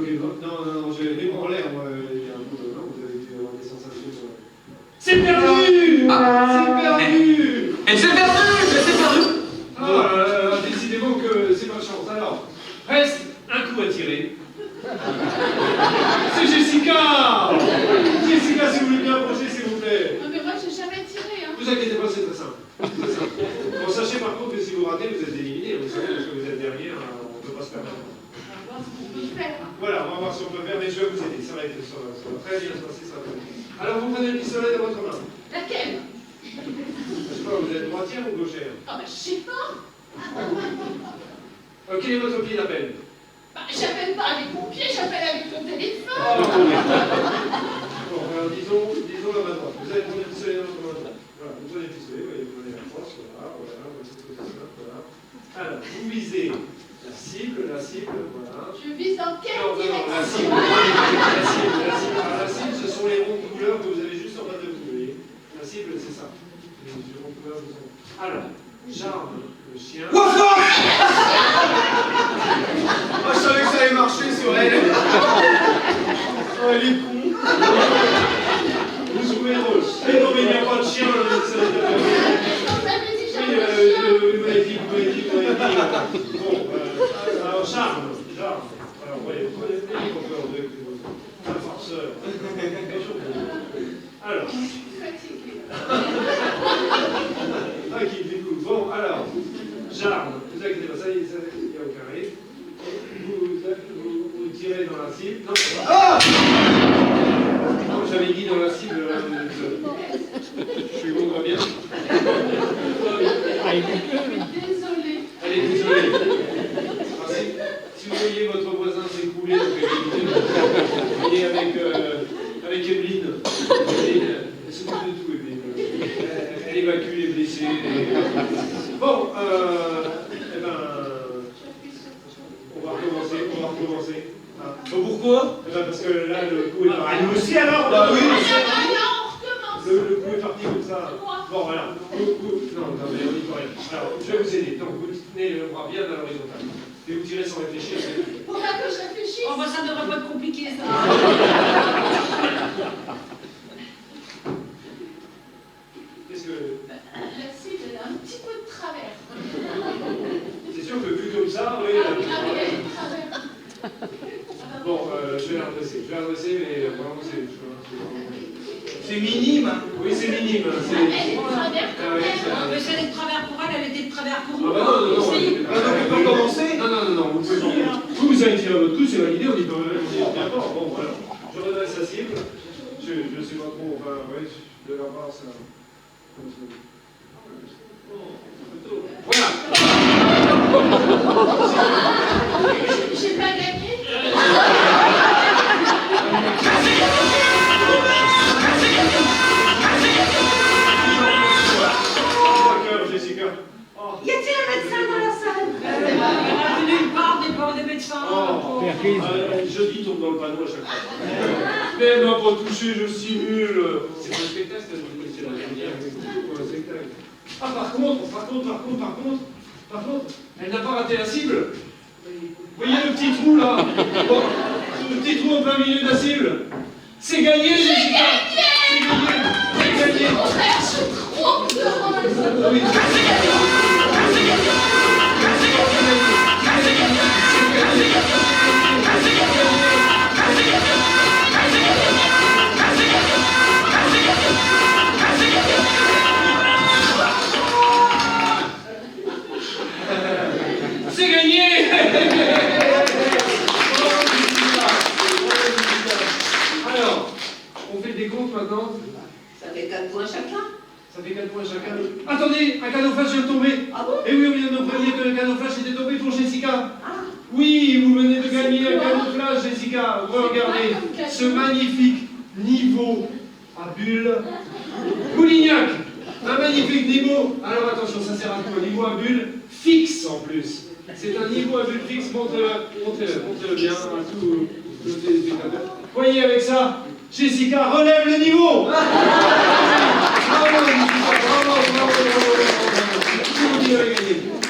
moquez de moi. Non, j'ai les bras en l'air, moi. Il y a un peu, non, vous avez dû avoir des sensations. C'est perdu. C'est perdu.
Et c'est perdu. C'est perdu.
Ah, décidément que c'est ma chance. Alors, reste un coup à tirer. C'est Jessica. Jessica, si vous voulez bien approcher, s'il vous plaît.
Non, mais moi, j'ai jamais tiré, hein.
Vous inquiétez pas, c'est très simple. Très simple. Bon, sachez par contre que si vous ratez, vous êtes éliminé. Vous savez, parce que vous êtes derrière, on ne peut pas se permettre.
On va voir ce qu'on peut faire.
Voilà, on va voir si on peut faire, mais je vais vous aider. Ça va très bien se passer, ça va très bien. Alors, vous prenez le pistolet dans votre main.
Laquelle?
Je sais pas, vous êtes droitière ou gauchère?
Ah, bah, je sais pas.
Quel est votre pied d'appel?
Bah, j'appelle pas avec mon pied, j'appelle avec mon téléphone.
Bon, alors disons la main droite. Vous allez prendre le pistolet dans votre main droite. Voilà, vous prenez le pistolet, vous prenez la force, voilà. Alors, vous visez la cible, voilà.
Je vise dans quelle
Non,
direction?
la cible, ce sont les ronds de couleur que vous avez juste en bas de vous, vous voyez. La cible, c'est ça. Les ronds de couleur, ce sont... Alors, j'arme le chien.
Je savais que ça allait marcher sur elle. Oh, elle est con.
Vous trouvez drôle. Mais non, mais il n'y a pas de chien.
On avait dit
Oui,
j'avais un chien.
vous m'avez dit. Bon, alors, charme. Alors, voyez, vous prenez le encore de un farceur. Alors.
Je suis fatiguée.
Ah, qui dégoûte. Bon, alors, j'arme. Vous inquiétez pas, ça y est, il n'y a aucun risque. Vous tirez dans la cible. Non,
Ah!
non, j'avais dit dans la cible. Je suis bon, va bien.
Désolée.
Elle est désolée. Ah, si vous voyez votre voisin s'écrouler, vous voyez avec Evelyne. Elle s'occupe de tout, Evelyne. Elle évacue les blessés. Bon, eh ben, on va recommencer. Ah. Bon, pourquoi? Eh ben, parce que là, le coup est parti.
Nous aussi alors.
Bah oui.
Non, on recommence.
Le coup est parti comme ça. Bon, voilà. Non, mais on n'y peut rien. Alors, je vais vous aider. Donc, vous tenez le bras bien à l'horizontale. Et vous tirez sans réfléchir.
Pour que je réfléchisse.
Oh, bah, ça devrait pas être compliqué, ça.
Qu'est-ce que...
La cible, elle a un petit peu de travers.
C'est sûr que vu comme ça, oui...
Ah oui, elle a de travers.
Bon, je vais la redresser, mais vraiment,
C'est minime.
Oui, c'est minime.
Elle est de travers
Ah
quand
oui,
même.
c'est vrai.
Mais c'est de travers pour elle, elle était de travers pour
Ah
nous.
bah non,
Si.
Ah, donc on peut commencer.
Non, vous pouvez pas. Vous avez tiré votre coup, c'est validé, on y peut bien pas. Bon, voilà. Je redresse la cible. Je sais pas trop, enfin, ouais, de la part, ça... Voilà.
J'ai pas gagné.
D'accord, Jessica. Oh.
Y a-t-il un médecin dans la salle? Il y en a nulle part des médecins.
Oh. Jeudi tombe dans le panneau à chaque fois. Mais elle m'a pas touché, je simule. C'est pas un spectacle, c'est la dernière. C'est un spectacle. Ah, par contre, elle n'a pas raté la cible. Vous voyez le petit trou là? Bon, le petit trou en plein milieu de la cible. C'est gagné, Jessica. C'est gagné.
Au contraire, je suis trop heureuse.
Oui. C'est gagné. Alors, on fait le décompte maintenant.
Ça fait 4 points chacun.
Ça fait 4 points chacun. Attendez, un cadeau flash vient de tomber.
Ah bon?
Et oui, on vient de nous prévenir que le cadeau flash était tombé pour Jessica.
Ah.
Oui, vous venez de gagner un cadeau flash, Jessica. Regardez ce magnifique niveau à bulles. Poulignac, un magnifique niveau. Alors attention, ça sert à quoi? Un niveau à bulles fixe en plus. C'est un niveau à bulles fixe. Montrez-le bien à tous les téléspectateurs. Voyez avec ça, Jessica relève le niveau. Bravo, Jessica, bravo.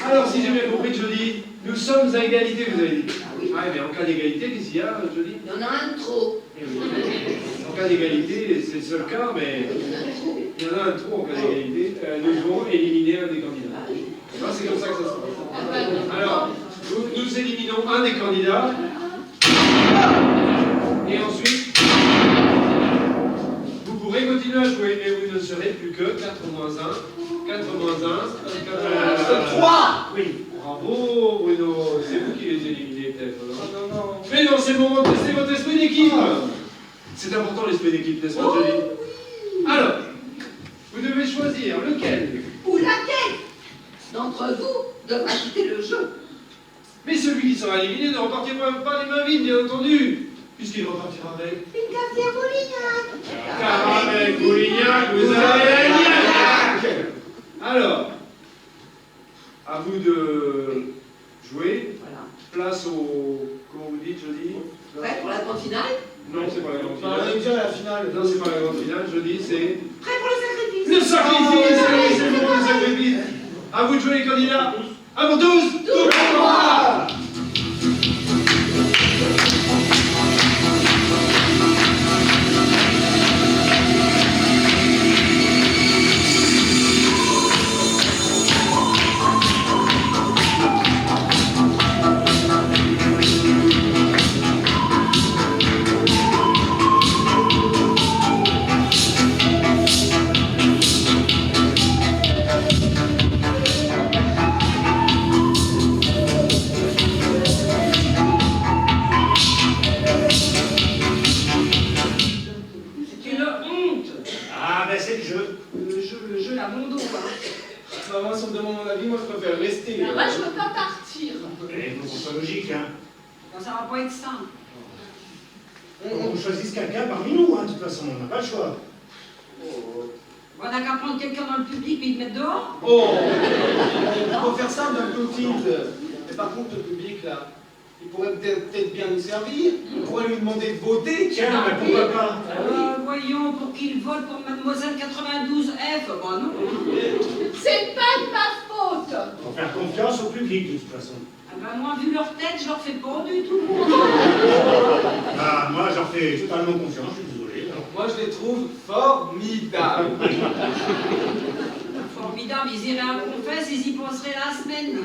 Alors, si j'ai bien compris que je dis, nous sommes à égalité, vous avez dit.
Ah oui.
Ah, mais en cas d'égalité, qu'est-ce qu'il y a, Jolie?
Il y en a un de trop.
Eh oui. En cas d'égalité, c'est le seul cas, mais il y en a un trop en cas d'égalité. Nous devons éliminer un des candidats. Ah, c'est comme ça que ça se passe. Alors, nous éliminons un des candidats. Et ensuite, vous pourrez continuer à jouer, mais vous ne serez plus que 4 moins 1. 4 moins 1,
3.
Oui.
Bravo Bruno, c'est vous qui les éliminez peut-être.
Non, non.
Mais non, c'est le moment de tester votre esprit d'équipe. C'est important l'esprit d'équipe, n'est-ce pas, Jolie? Alors, vous devez choisir lequel.
Ou laquelle d'entre vous devra quitter le jeu.
Mais celui qui sera éliminé ne repartira pas les mains vides, bien entendu, puisqu'il repartira avec...
Une cafetière Boulignac.
Car avec Boulignac, vous avez gagné. Alors, à vous de jouer.
Voilà.
Place au... Comment vous dites, Jolie?
Prêt pour la grande finale?
Non, c'est pas la grande
On est
finale.
déjà à la finale.
Non, c'est pas la grande finale, je dis c'est...
Prêt pour le sacrifice?
Le sacrifice! Oui, c'est le moment du sacrifice! À vous de jouer les candidats! À vous tous! Tous pour moi!
C'est une honte.
Ah, ben c'est le jeu.
Le jeu, la mondo, hein.
Enfin, moi, si on me demande mon avis, moi, je préfère rester.
Mais moi, je veux pas partir.
Il faut qu'on soit logique, hein.
Non, ça va pas être simple.
On choisisse quelqu'un parmi nous, hein. De toute façon, on n'a pas le choix.
On n'a qu'à prendre quelqu'un dans le public et le mettre dehors.
Oh, on peut faire ça d'un Clotilde. Mais par contre, le public, là, il pourrait peut-être bien nous servir. On pourrait lui demander de voter.
Tiens, mais pourquoi pas?
Voyons, pour qu'il vote pour Mademoiselle 92F. Bah non.
C'est pas de ma faute.
Faut faire confiance au public, de toute façon.
Ah bah moi, vu leur tête, je leur fais pas du tout.
Ah, moi, j'en fais totalement confiance, je suis désolé. Alors,
Moi, je les trouve formidables.
Formidable, ils iraient à confesse, ils y penseraient la semaine.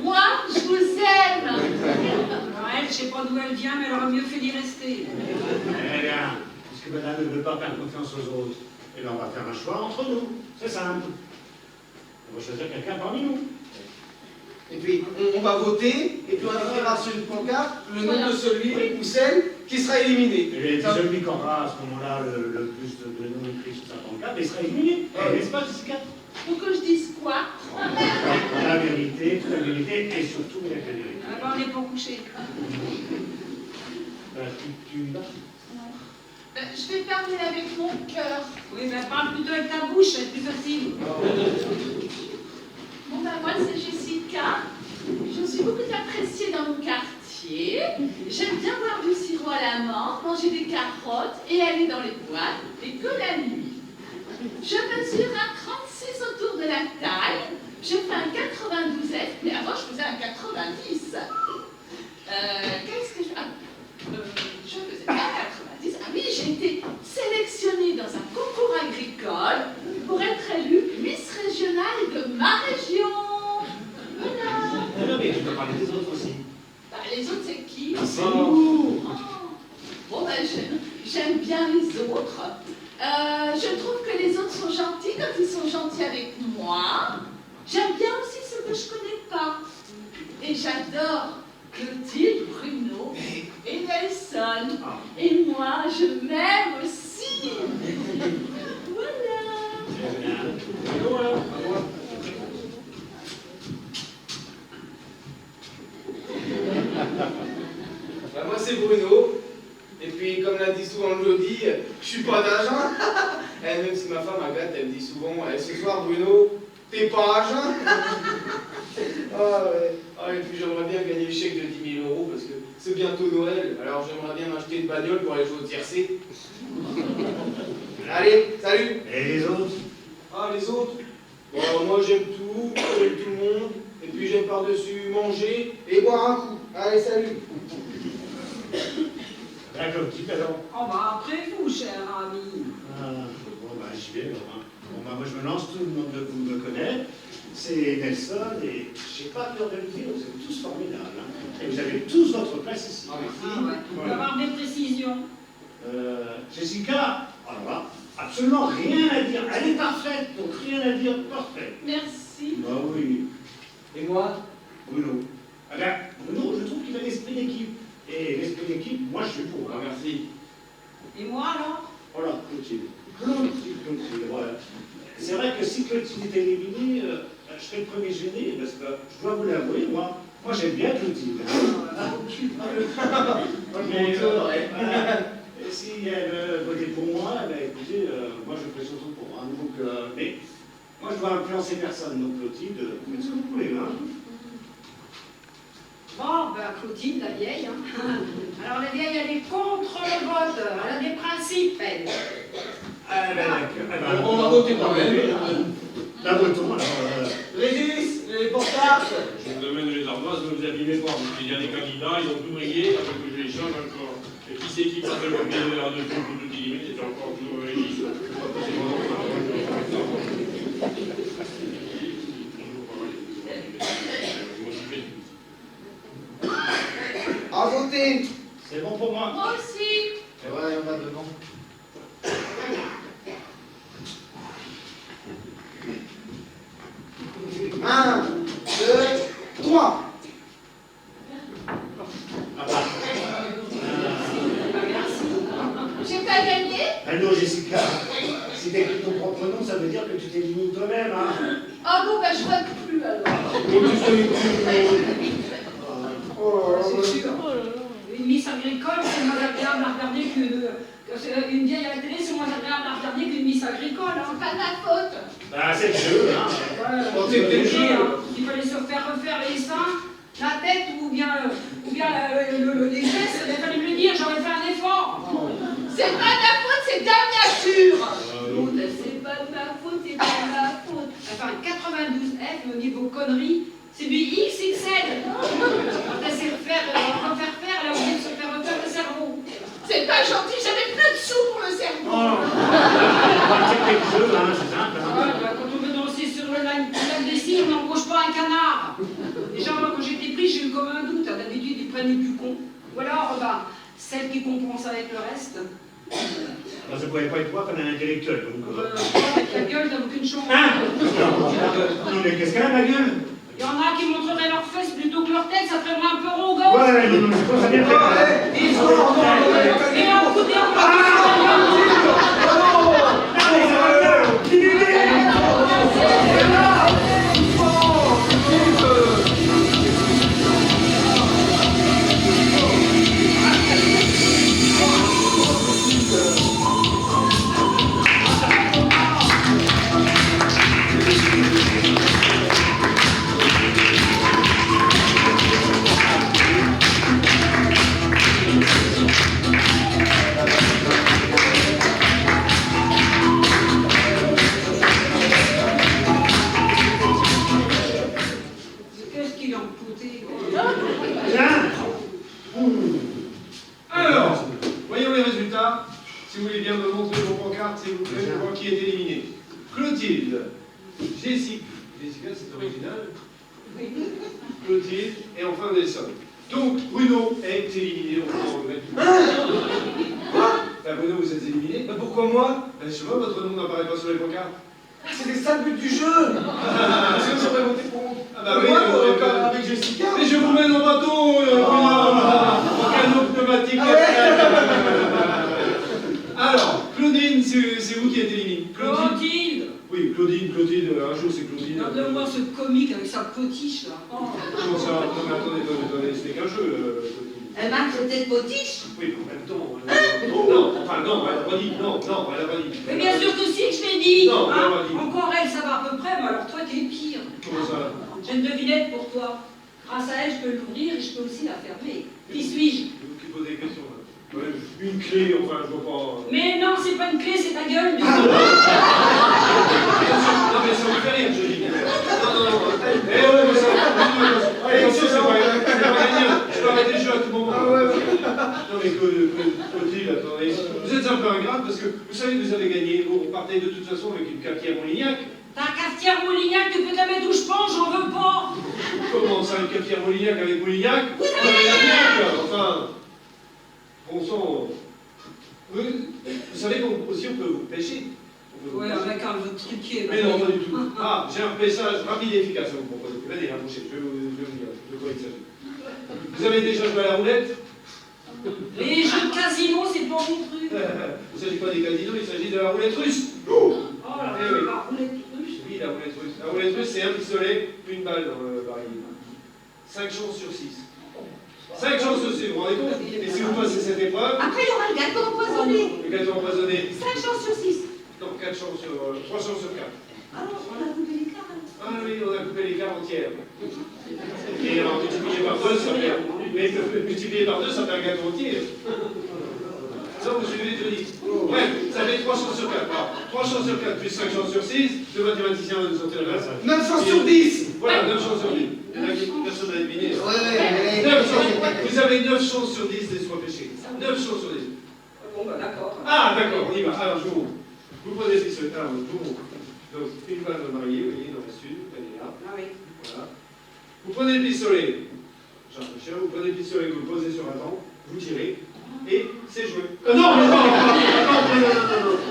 Moi, je vous aime.
Alors elle, je sais pas d'où elle vient, mais elle aurait mieux fait d'y rester.
eh bien, puisque madame ne veut pas faire confiance aux autres, eh bien, on va faire un choix entre nous. C'est simple. On va choisir quelqu'un parmi nous.
Et puis, on va voter, et puis on écrira sur une pancarte le nom de celui ou celle qui sera éliminé.
Et puis celui qui aura à ce moment-là le plus de noms écrits sur sa pancarte, il sera éliminé. N'est-ce pas, Jessica?
Faut que je dise quoi?
La vérité, toute la vérité, et surtout la vérité.
Ah bah on n'est pas couché.
Tu y vas?
Je vais parler avec mon cœur.
Oui, mais parle plutôt avec ta bouche, c'est plus facile.
Bon, ben moi, c'est Jessica. Je suis beaucoup appréciée dans mon quartier. J'aime bien boire du sirop à la menthe, manger des carottes et aller dans les boîtes, et que la nuit. Je mesure un 36 autour de la taille. Je fais un 92F, mais avant, je faisais un 90. Qu'est-ce que je... je faisais un 90. Ah oui, j'ai été sélectionnée dans un concours agricole pour être élue Miss régionale de ma région. Voilà.
Non, mais tu peux parler des autres aussi.
Bah, les autres, c'est qui?
C'est nous.
Oh. Bon, ben, j'aime bien les autres. Je trouve que les autres sont gentils quand ils sont gentils avec moi. J'aime bien aussi ceux que je connais pas. Et j'adore Clotilde, Bruno et Nelson. Et moi, je m'aime aussi. Voilà.
Bah, moi, c'est Bruno. Et puis, comme l'a dit souvent Jody, je suis pas d'argent. Même si ma femme Agathe, elle me dit souvent, ce soir, Bruno, t'es pas à jeun. Ah ouais. Ah, et puis j'aimerais bien gagner le chèque de 10 000 € parce que c'est bientôt Noël. Alors j'aimerais bien m'acheter une bagnole pour aller jouer au tiercé. Allez, salut.
Et les autres?
Ah, les autres? Bon, moi j'aime tout le monde. Et puis j'aime par-dessus manger et boire un coup. Allez, salut.
La Clotilde, alors.
Oh bah après vous, cher ami.
Ah, bon, bah, j'y vais, alors. Hein. Bon, bah, moi, je me lance, tout le monde me connaît. C'est Nelson, et je n'ai pas peur de le dire, vous êtes tous formidables. Hein. Et vous avez tous votre place ici.
Ah ouais, on peut avoir des précisions.
Jessica, alors là, absolument rien à dire. Elle est parfaite, donc rien à dire, parfaite.
Merci.
Bah oui.
Et moi?
Bruno. Ah ben, Bruno, je trouve qu'il a l'esprit d'équipe. Et l'esprit d'équipe, moi, je suis pour.
Ah, merci.
Et moi alors?
Voilà, Clotilde. Clotilde, voilà. C'est vrai que si Clotilde était éliminée, je serais le premier gêné, parce que je dois vous l'avouer, moi j'aime bien Clotilde. Mais si elle votait pour moi, eh ben, écoutez, moi je ferais surtout pour moi. Donc, mais moi je dois influencer personne, donc Clotilde, vous faites ce que vous pouvez, hein.
Bon, ben Clotilde, la vieille. Hein. Alors la vieille, elle est contre le vote. Elle a des principes, elle.
Ah ben d'accord.
On va voter quand même.
La votons, alors.
Régis, les portables.
Je vous demande les ardoises, ne vous abîmez pas. Il y a des candidats, ils ont tout brillé, après que je les change encore. Et qui c'est qui parle de l'heure de tout, tout illimité, c'est encore toujours Régis.
À voter.
C'est bon pour moi.
Moi aussi.
Et voilà, il y en a devant. Un, deux, trois.
Ah bah.
J'ai pas gagné.
Allô, Jessica. Si t'écris ton propre nom, ça veut dire que tu t'élimines toi-même, hein.
Ah bon, bah je vote plus alors.
Oh là là,
C'est sûr. Une Miss agricole, c'est moins agréable à regarder qu'une vieille à la télé, c'est moins agréable à regarder qu'une Miss agricole. Hein.
C'est pas de ma faute.
Bah, c'est le jeu, hein.
Ouais,
C'était le jeu.
hein. Il fallait se faire refaire les seins, la tête ou bien les fesses. Il fallait me le dire, j'aurais fait un effort.
C'est pas de ma faute, c'est de la nature. C'est pas de ma faute, c'est pas de ma faute.
Enfin, 92F, au niveau conneries, c'est du XXL. On essaie de refaire faire, elle a oublié de se faire refaire le cerveau.
C'est pas gentil, j'avais plus de sous pour le cerveau.
C'est le jeu, hein, c'est simple.
Ah
Hein.
ouais, bah, quand on veut danser sur le lac des cygnes, on n'embauche pas un canard. Déjà, moi, quand j'étais pris, j'ai eu comme un doute. D'habitude, ils prennent du con. Ou alors, bah, celle qui compense avec le reste.
Alors, ça ne pouvait pas être toi comme un intellectuel, donc.
Avec la gueule, t'as aucune chance.
Hein? Non, mais qu'est-ce qu'elle a, ma gueule?
Il y en a qui montreraient leurs fesses plutôt que leur tête, ça ferait moins un peu rongot.
Ouais, non, je pense à bien faire.
Et un coup Qu'est-ce qu'il en poutait?
Alors, voyons les résultats. Si vous voulez bien me montrer vos pancartes, s'il vous plaît, pour voir qui est éliminé. Clotilde, Jessica, c'est original. Clotilde, et enfin Nelson. Donc, Bruno est éliminé. On peut en remettre. Ben, Bruno, vous êtes éliminé.
Mais pourquoi moi?
Ben, je sais pas, votre nom n'apparaît pas sur les pancartes.
C'était ça le but du jeu. Parce que j'aurais voté pour
Ah bah oui,
moi,
comme
avec Jessica.
Mais je vous mets dans le bateau, en canot pneumatique. Alors, Claudine, c'est vous qui êtes éliminé.
Clotilde!
Oui, Claudine, un jour c'est Claudine.
Donne-moi ce comique avec sa potiche là. Oh.
Comment ça? Non mais attendez, c'était qu'un jeu, Claudine.
Elle m'a traité de potiche.
Oui, en même temps. Non, enfin non, elle a pas dit, non, elle a pas dit.
Mais bien sûr que si, je l'ai dit!
Non,
Hein,
elle a pas dit.
encore elle, ça va à peu près, mais alors toi, t'es pire.
Comment ça?
J'ai une devinette pour toi. Grâce à elle, je peux l'ouvrir et je peux aussi la fermer. Qui suis-je?
C'est vous qui posez des questions là. Ouais, une clé, enfin je vois pas.
Mais non, c'est pas une clé, c'est ta gueule. Du
Non mais ça me fait rire, je dis. Non. Eh ouais, mais ça. Bien sûr, c'est pas gagné. Je peux Non mais Clotilde, attendez. Vous êtes un peu ingrate parce que vous savez que vous avez gagné. Vous partez de toute façon avec une cafetière Molignac.
Ta cafetière Molignac, tu peux te mettre où je pense, j'en veux pas.
Comment ça, une cafetière Molignac avec Molignac? Vous avez la Molignac, enfin. Bon sang. Vous savez aussi on peut vous pêcher.
Ouais, avec un truquier.
Mais non, pas du tout. Ah, j'ai un repêchage rapide et efficace à vous proposer. Venez, approchez, je vais vous dire de quoi il s'agit. Vous avez déjà joué à la roulette?
Les jeux de casino, c'est pas mon truc.
Il ne s'agit pas des casinos, il s'agit de la roulette russe.
Oh là
Eh
là,
oui.
la roulette russe.
Oui, la roulette russe. La roulette russe, c'est un pistolet, une balle dans le baril. 5 chances sur 6. 5 chances sur 6, vous vous rendez compte? Et si vous passez cette épreuve,
Après, il y aura le gâteau empoisonné.
le gâteau empoisonné,
5 chances sur 6.
donc 4 chances sur, 3 chances sur 4.
Alors, on a coupé les cartes.
Ah oui, on a coupé les quarts entières. Et alors, multiplié par 2, ça fait... Mais multiplié par 2, ça fait un gâteau entier. Ça, vous suivez, je dis. Bref, ça fait 3 chances sur 4. Alors, 3 chances sur 4 plus 5 chances sur 6. Le mathématicien va nous sortir le reste.
9 chances sur 10.
Voilà, 9 chances sur 10. Il y en a qui personne n'a deviné.
Ouais.
9 chances. Vous avez 9 chances sur 10 d'être repêché. 9 chances sur 10.
Bon, bah d'accord.
Ah, d'accord, on y va. Alors, je vous montre. Vous prenez le pistolet. Alors, je vous montre. Donc, une balle de mariée, vous voyez, dans le sud, elle est là.
Ah oui.
Voilà. Vous prenez le pistolet. Jean-Michel, vous prenez le pistolet, vous le posez sur un banc, vous tirez, et c'est joué. Non, mais non.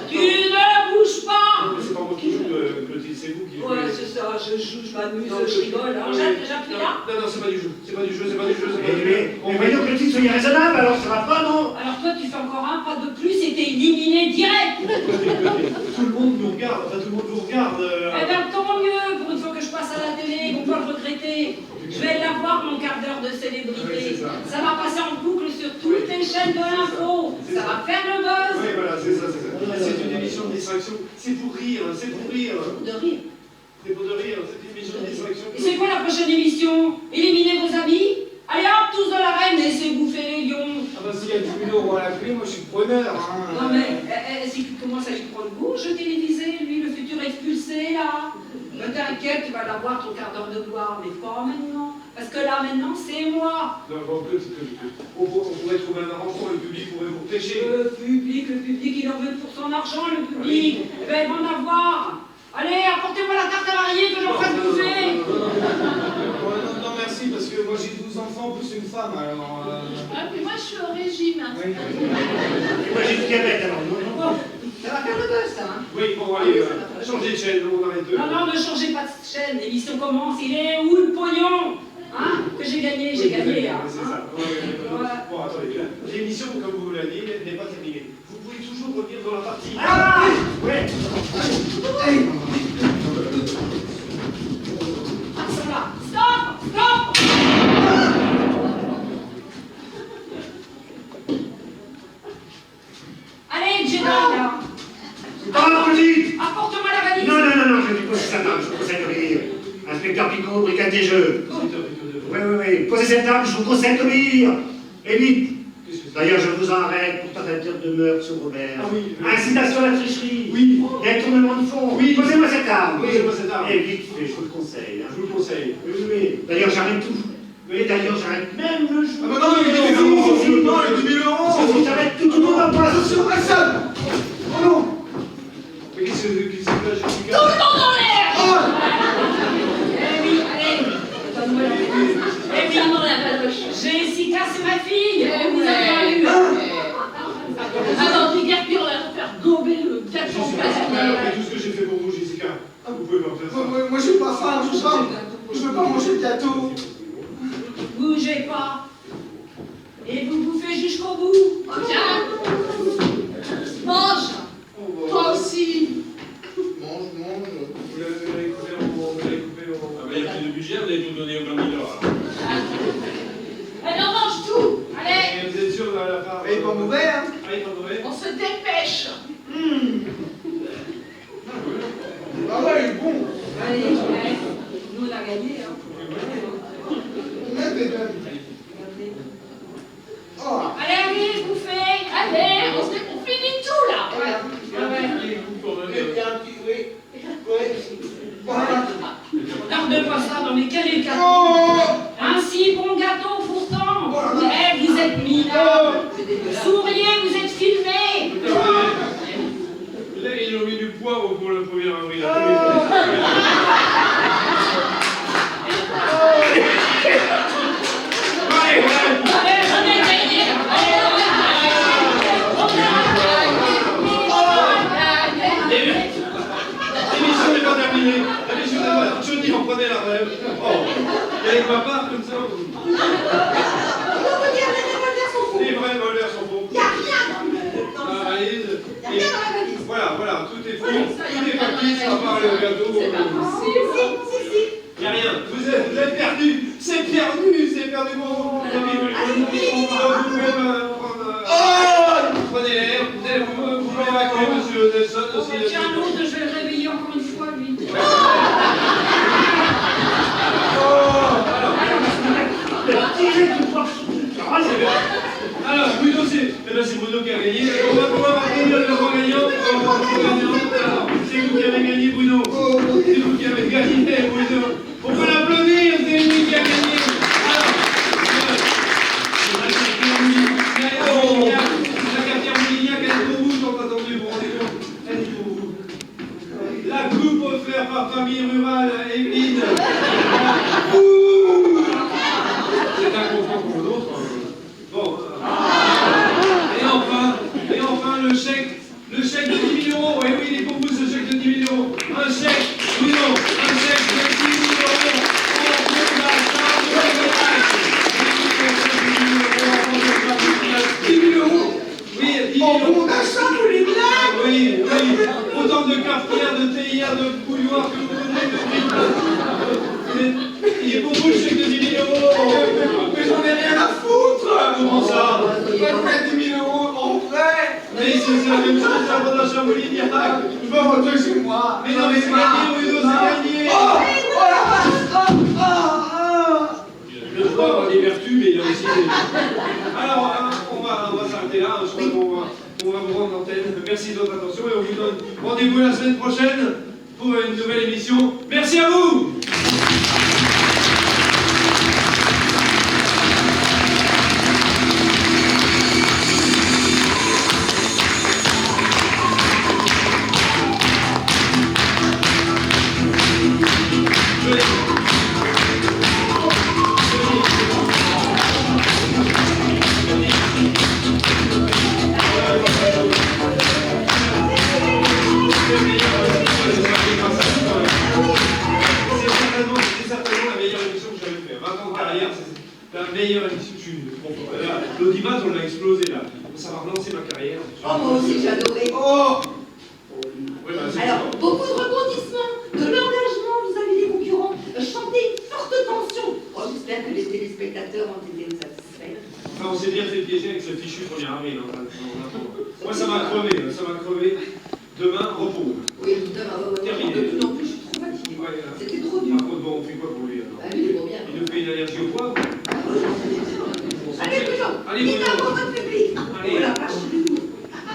Tu ne bouges pas.
Non, mais c'est pas moi qui joue, Clotilde, c'est vous qui jouez.
Ouais, c'est ça, je joue, je m'amuse,
Non,
je rigole. Hein. J'appuie là.
Non, c'est pas du jeu. C'est pas du jeu, c'est pas du jeu, c'est pas du jeu.
Mais voyons que le titre soit raisonnable, alors ça va pas, non?
Alors toi, tu fais encore un pas de plus et t'es éliminé direct.
Tout le monde nous regarde, enfin tout le monde vous regarde.
Eh bien, tant mieux, pour une fois que je passe à la télé, ils vont pas le regretter. Je vais l'avoir, mon quart d'heure de célébrité.
Oui, c'est ça.
Va passer en boucle sur toutes les chaînes de l'info.
C'est
Ça
ça.
va faire le buzz.
Oui, voilà, c'est ça, c'est ça. C'est une émission de distraction. C'est pour rire, c'est pour rire.
De rire.
C'est pour de rire, c'est une émission de distraction.
Et c'est quoi la prochaine émission? Éliminer vos amis? Allez hop, tous dans l'arène, laissez bouffer les lions.
Ah bah s'il y a 10 000 € à la clé, moi je suis preneur. Hein.
Non mais, si tu commences à y prendre goût, je télévisé, lui, le futur expulsé, là. Ne t'inquiète, tu vas l'avoir ton quart d'heure de gloire, mais pas maintenant. Parce que là, maintenant, c'est moi.
Non, bon, on pourrait trouver un arrangement, le public pourrait vous pêcher.
Le public, il en veut pour son argent, le public. Eh ben, ils vont en avoir. Allez, apportez-moi la tarte à varier, que j'en fasse bouffer.
Non merci, parce que moi j'ai 12 enfants plus une femme, alors...
Ah, mais moi, je suis au régime.
Oui.
Et moi j'ai du diabète, alors non?
Bon.
Ça va faire le buzz, ça. Hein.
Oui, bon, allez, changez de chaîne, on arrête de...
Non, ne changez pas de chaîne, l'émission commence. Il est où le pognon? Hein? Que j'ai gagné, j'ai gagné. Hein.
C'est ça. Bon, attendez, l'émission, comme vous l'avez dit, n'est pas terminée. Vous pouvez toujours revenir dans la partie.
Ah! Ouais!
Ah, ça va. Stop! Allez, Jedi, là.
Ah, Clotilde!
Apporte-moi la valise.
Non, je dis pas ça, je vous conseille de rire. Inspecteur Picot, brigade des jeux. Oui, posez cette table, je vous conseille d'obéir. Et vite. D'ailleurs, je vous arrête pour tentative de meurtre sur Robert.
Ah oui.
Incitation à la tricherie.
Oui.
Détournement de fonds.
Oui.
Posez-moi cette arme.
Posez-moi cette arme.
Et vite, je vous le conseille.
Je vous le conseille.
Oui. D'ailleurs, j'arrête tout. Et d'ailleurs, j'arrête même le jeu.
Ah bah non, il y a 10 000 €. Non, il y a 10 000 €.
J'arrête tout le monde en passe.
Attention, personne. Oh non.
Mais qu'est-ce que c'est que Jessica?
Tout le monde en l'air.
Oh.
Eh oui, allez. Donne-moi la valise.
Et puis, on la valoche.
Jessica, c'est ma fille.
Eh
Vous
ouais.
avez eu.
Alors, dis guère, puis on va faire gober le gâteau empoisonné.
Mais tout ce que j'ai fait pour vous, Jessica, vous pouvez pas me faire ça.
Moi j'ai pas faim, je veux pas manger le gâteau.
Bougez pas. Et vous bouffez jusqu'au bout.
Oh, tiens. Mange. Toi aussi.
Mange.
Vous l'avez coupé en...
Ah ben, il n'y a plus de budget, vous allez tout donner au candidat.
Allez, on mange tout. Allez,
Et vous êtes sûr de la part...
Il est pas mauvais, hein.
Ah, il est pas mauvais.
on se dépêche.
Ah ouais, il est bon.
Allez, nous on a gagné. Hein.
Oh.
Allez, bouffez.
Allez, on finit tout là.
Allez, vous coordonnez.
Regarde pas ça, non mais quel est le gâteau?
Oh.
Un si bon gâteau pourtant. Eh, vous êtes minable.
C'est
Souriez, vous êtes filmés.
Là, ils ont mis du poivre pour le 1er avril.
L'émission n'est pas terminée. L'émission n'est pas terminée. Johnny, on prenait la relève. Oh, il y a les papas comme ça. Les vrais voleurs sont bons.
Il n'y a rien.
Allez,
Il n'y a rien dans la valise.
voilà, tout est faux. Tout est factice, à part le gâteau.
Si.
Il n'y a rien. Vous êtes perdu. C'est perdu mon prenez l'air. Vous pouvez évacuer, monsieur Nelson aussi.
Tiens, l'autre, je vais le réveiller encore une fois, lui.
Alors, Bruno, c'est Bruno qui a gagné. On va pouvoir applaudir le grand gagnant. Alors, c'est vous qui avez gagné, Bruno. C'est vous qui avez gagné, Bruno. On peut l'applaudir, c'est lui qui a gagné. La cafetière Moulignac, elle est pour vous, tant attendu, vous vous rendez compte. Elle est pour vous. La coupe offerte par Famille Rurale, Evelyne. C'est un confort pour l'autre. Bon. Et enfin, le chèque de 10 000 euros. Et oui, il est pour vous ce chèque de 10 000 euros. Un chèque, oui non, un chèque de 10 000 euros. En 10 000 euros. Oui, 10 000 euros. Oui. Autant de cafetières, de théières, de bouilloires que vous voulez. Il est pour vous le chèque de 10 000 euros.
Mais j'en ai rien à foutre.
Comment ça?
Pas 10 000 euros en vrai.
Mais c'est la même chose, ça va dans Moulignac.
Je vais rentrer chez moi.
Mais non, mais c'est gagné, Bruno, c'est gagné.
Oh la vache.
Le sport a des vertus, mais il y a aussi des... Alors, on va s'arrêter là. Je crois qu'on va vous rendre l'antenne. Merci de votre attention et on vous donne rendez-vous la semaine prochaine pour une nouvelle émission. Merci à vous. C'est certainement la meilleure émission que j'avais fait. 20 ans de carrière, c'est la meilleure émission. L'audimat, on l'a explosé là. Ça va relancer ma carrière.
Oh, moi aussi, j'ai adoré.
Oh.
Ouais, bah, c'est
Alors,
ça.
beaucoup de rebondissements, de l'engagement vis-à-vis des concurrents, chanter une forte tension. Oh, j'espère que les téléspectateurs ont été satisfaits.
Enfin, on s'est bien fait piéger avec ce fichu 1er avril. Moi, ça m'a crevé. Demain, repos.
Oui, de plus en plus, je suis trop fatiguée.
Ouais,
C'était trop dur.
par contre, bon, on fait quoi pour lui alors?
Ah, lui, il est bon bien.
Il nous fait une allergie au poivre.
Allez, Bruno,
Allez,
vite
Bruno.
avant notre public.
Allez.
Oh la vache,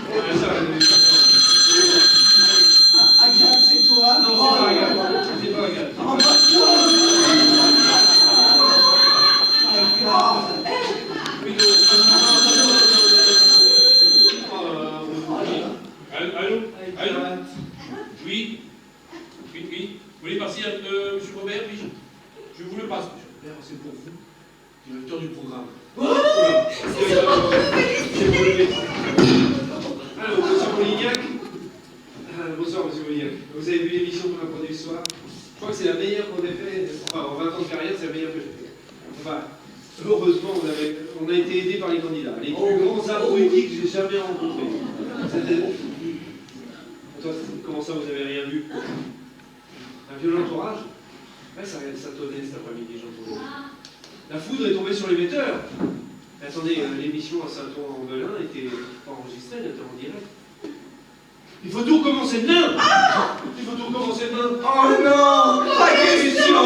Ouais, ça,
Agathe, c'est toi.
non, c'est pas Agathe. C'est pas Agathe.
Oh, Pascal.
Oui, non.
Allô? Oui? Vous voulez passer, monsieur Robert? Oui. Je vous le passe, monsieur Robert, c'est pour vous, directeur du programme.
c'est sûrement pour nous féliciter.
Alors, monsieur Moulignac. Bonsoir, monsieur Moulignac. Vous avez vu l'émission qu'on a produite ce soir? Je crois que c'est la meilleure qu'on ait fait. Enfin, en 20 ans de carrière, c'est la meilleure que j'ai fait. Enfin, heureusement, on a été aidé par les candidats. Les plus grands abrutis que j'ai jamais rencontrés. Toi, comment ça, vous avez rien vu? Un violent orage? Ouais, ça tonnait cet après-midi, j'entendais. La foudre est tombée sur l'émetteur. Mais attendez, l'émission à Saint-Ouen-en-Velin était pas enregistrée, elle était en direct. Il faut tout recommencer de nain. Il faut tout recommencer de nain.
Oh non.
Pas question.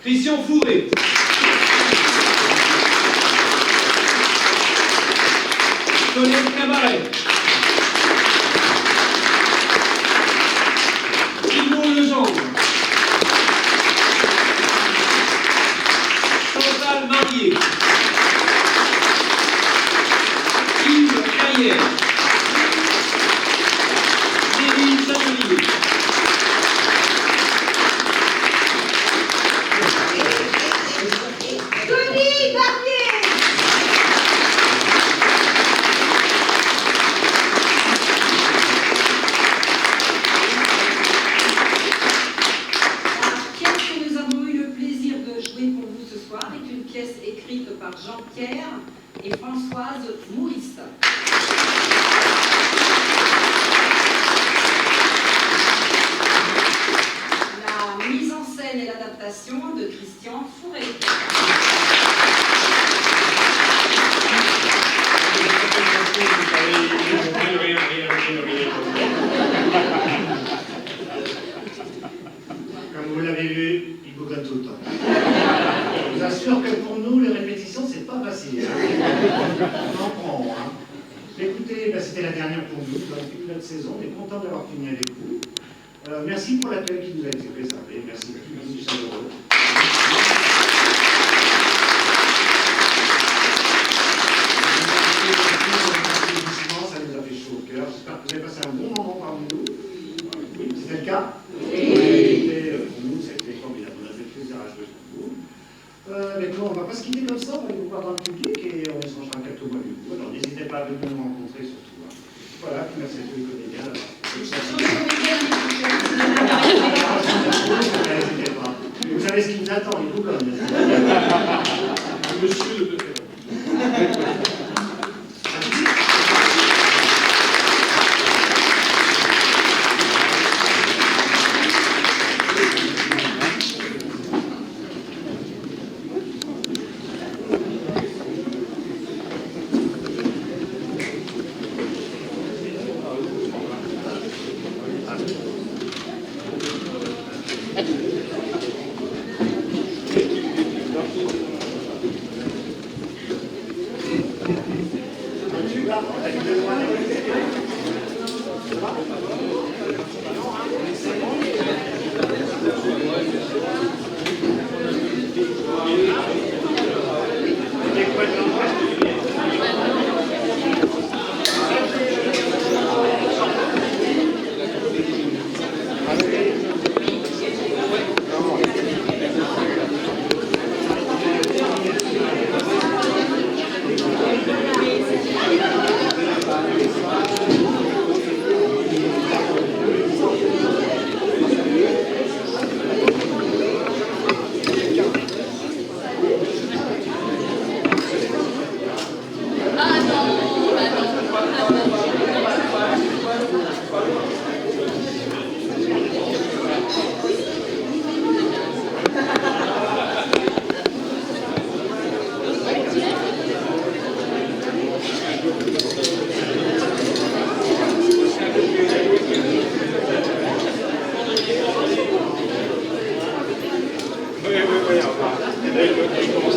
Christian Fourré. Colette Cabaret. Simon Legendre. Chantal Marié. Yves Carrière. Céline Saint-Olivier.
Tony Barbier.
La pièce que nous avons eu le plaisir de jouer pour vous ce soir est une pièce écrite par Jean-Pierre et Françoise Maurice. La mise en scène et l'adaptation de Christian Fourré.
Comme vous l'avez vu, il bougonne tout le temps. Je vous assure que pour nous, les répétitions, c'est pas facile. On en prend, hein. Écoutez, c'était la dernière pour nous, dans notre saison. On est content d'avoir fini avec vous. Merci pour l'accueil qui nous a été préservé. Merci du chaleureux. Ça nous a fait chaud au cœur. J'espère que vous avez passé un bon moment parmi nous. Oui, c'était le cas. Pour nous, c'était formidable. On a fait plaisir à jouer pour vous. Maintenant, on ne va pas se quitter comme ça. On va aller vous voir dans le public et on échangera quelques mots avec vous. Alors, n'hésitez pas à venir nous rencontrer surtout. Hein. Voilà, puis merci à tous les comédiens. Vous savez ce qui nous attend, il vous connaît.
Monsieur le préfet. Oui, au revoir.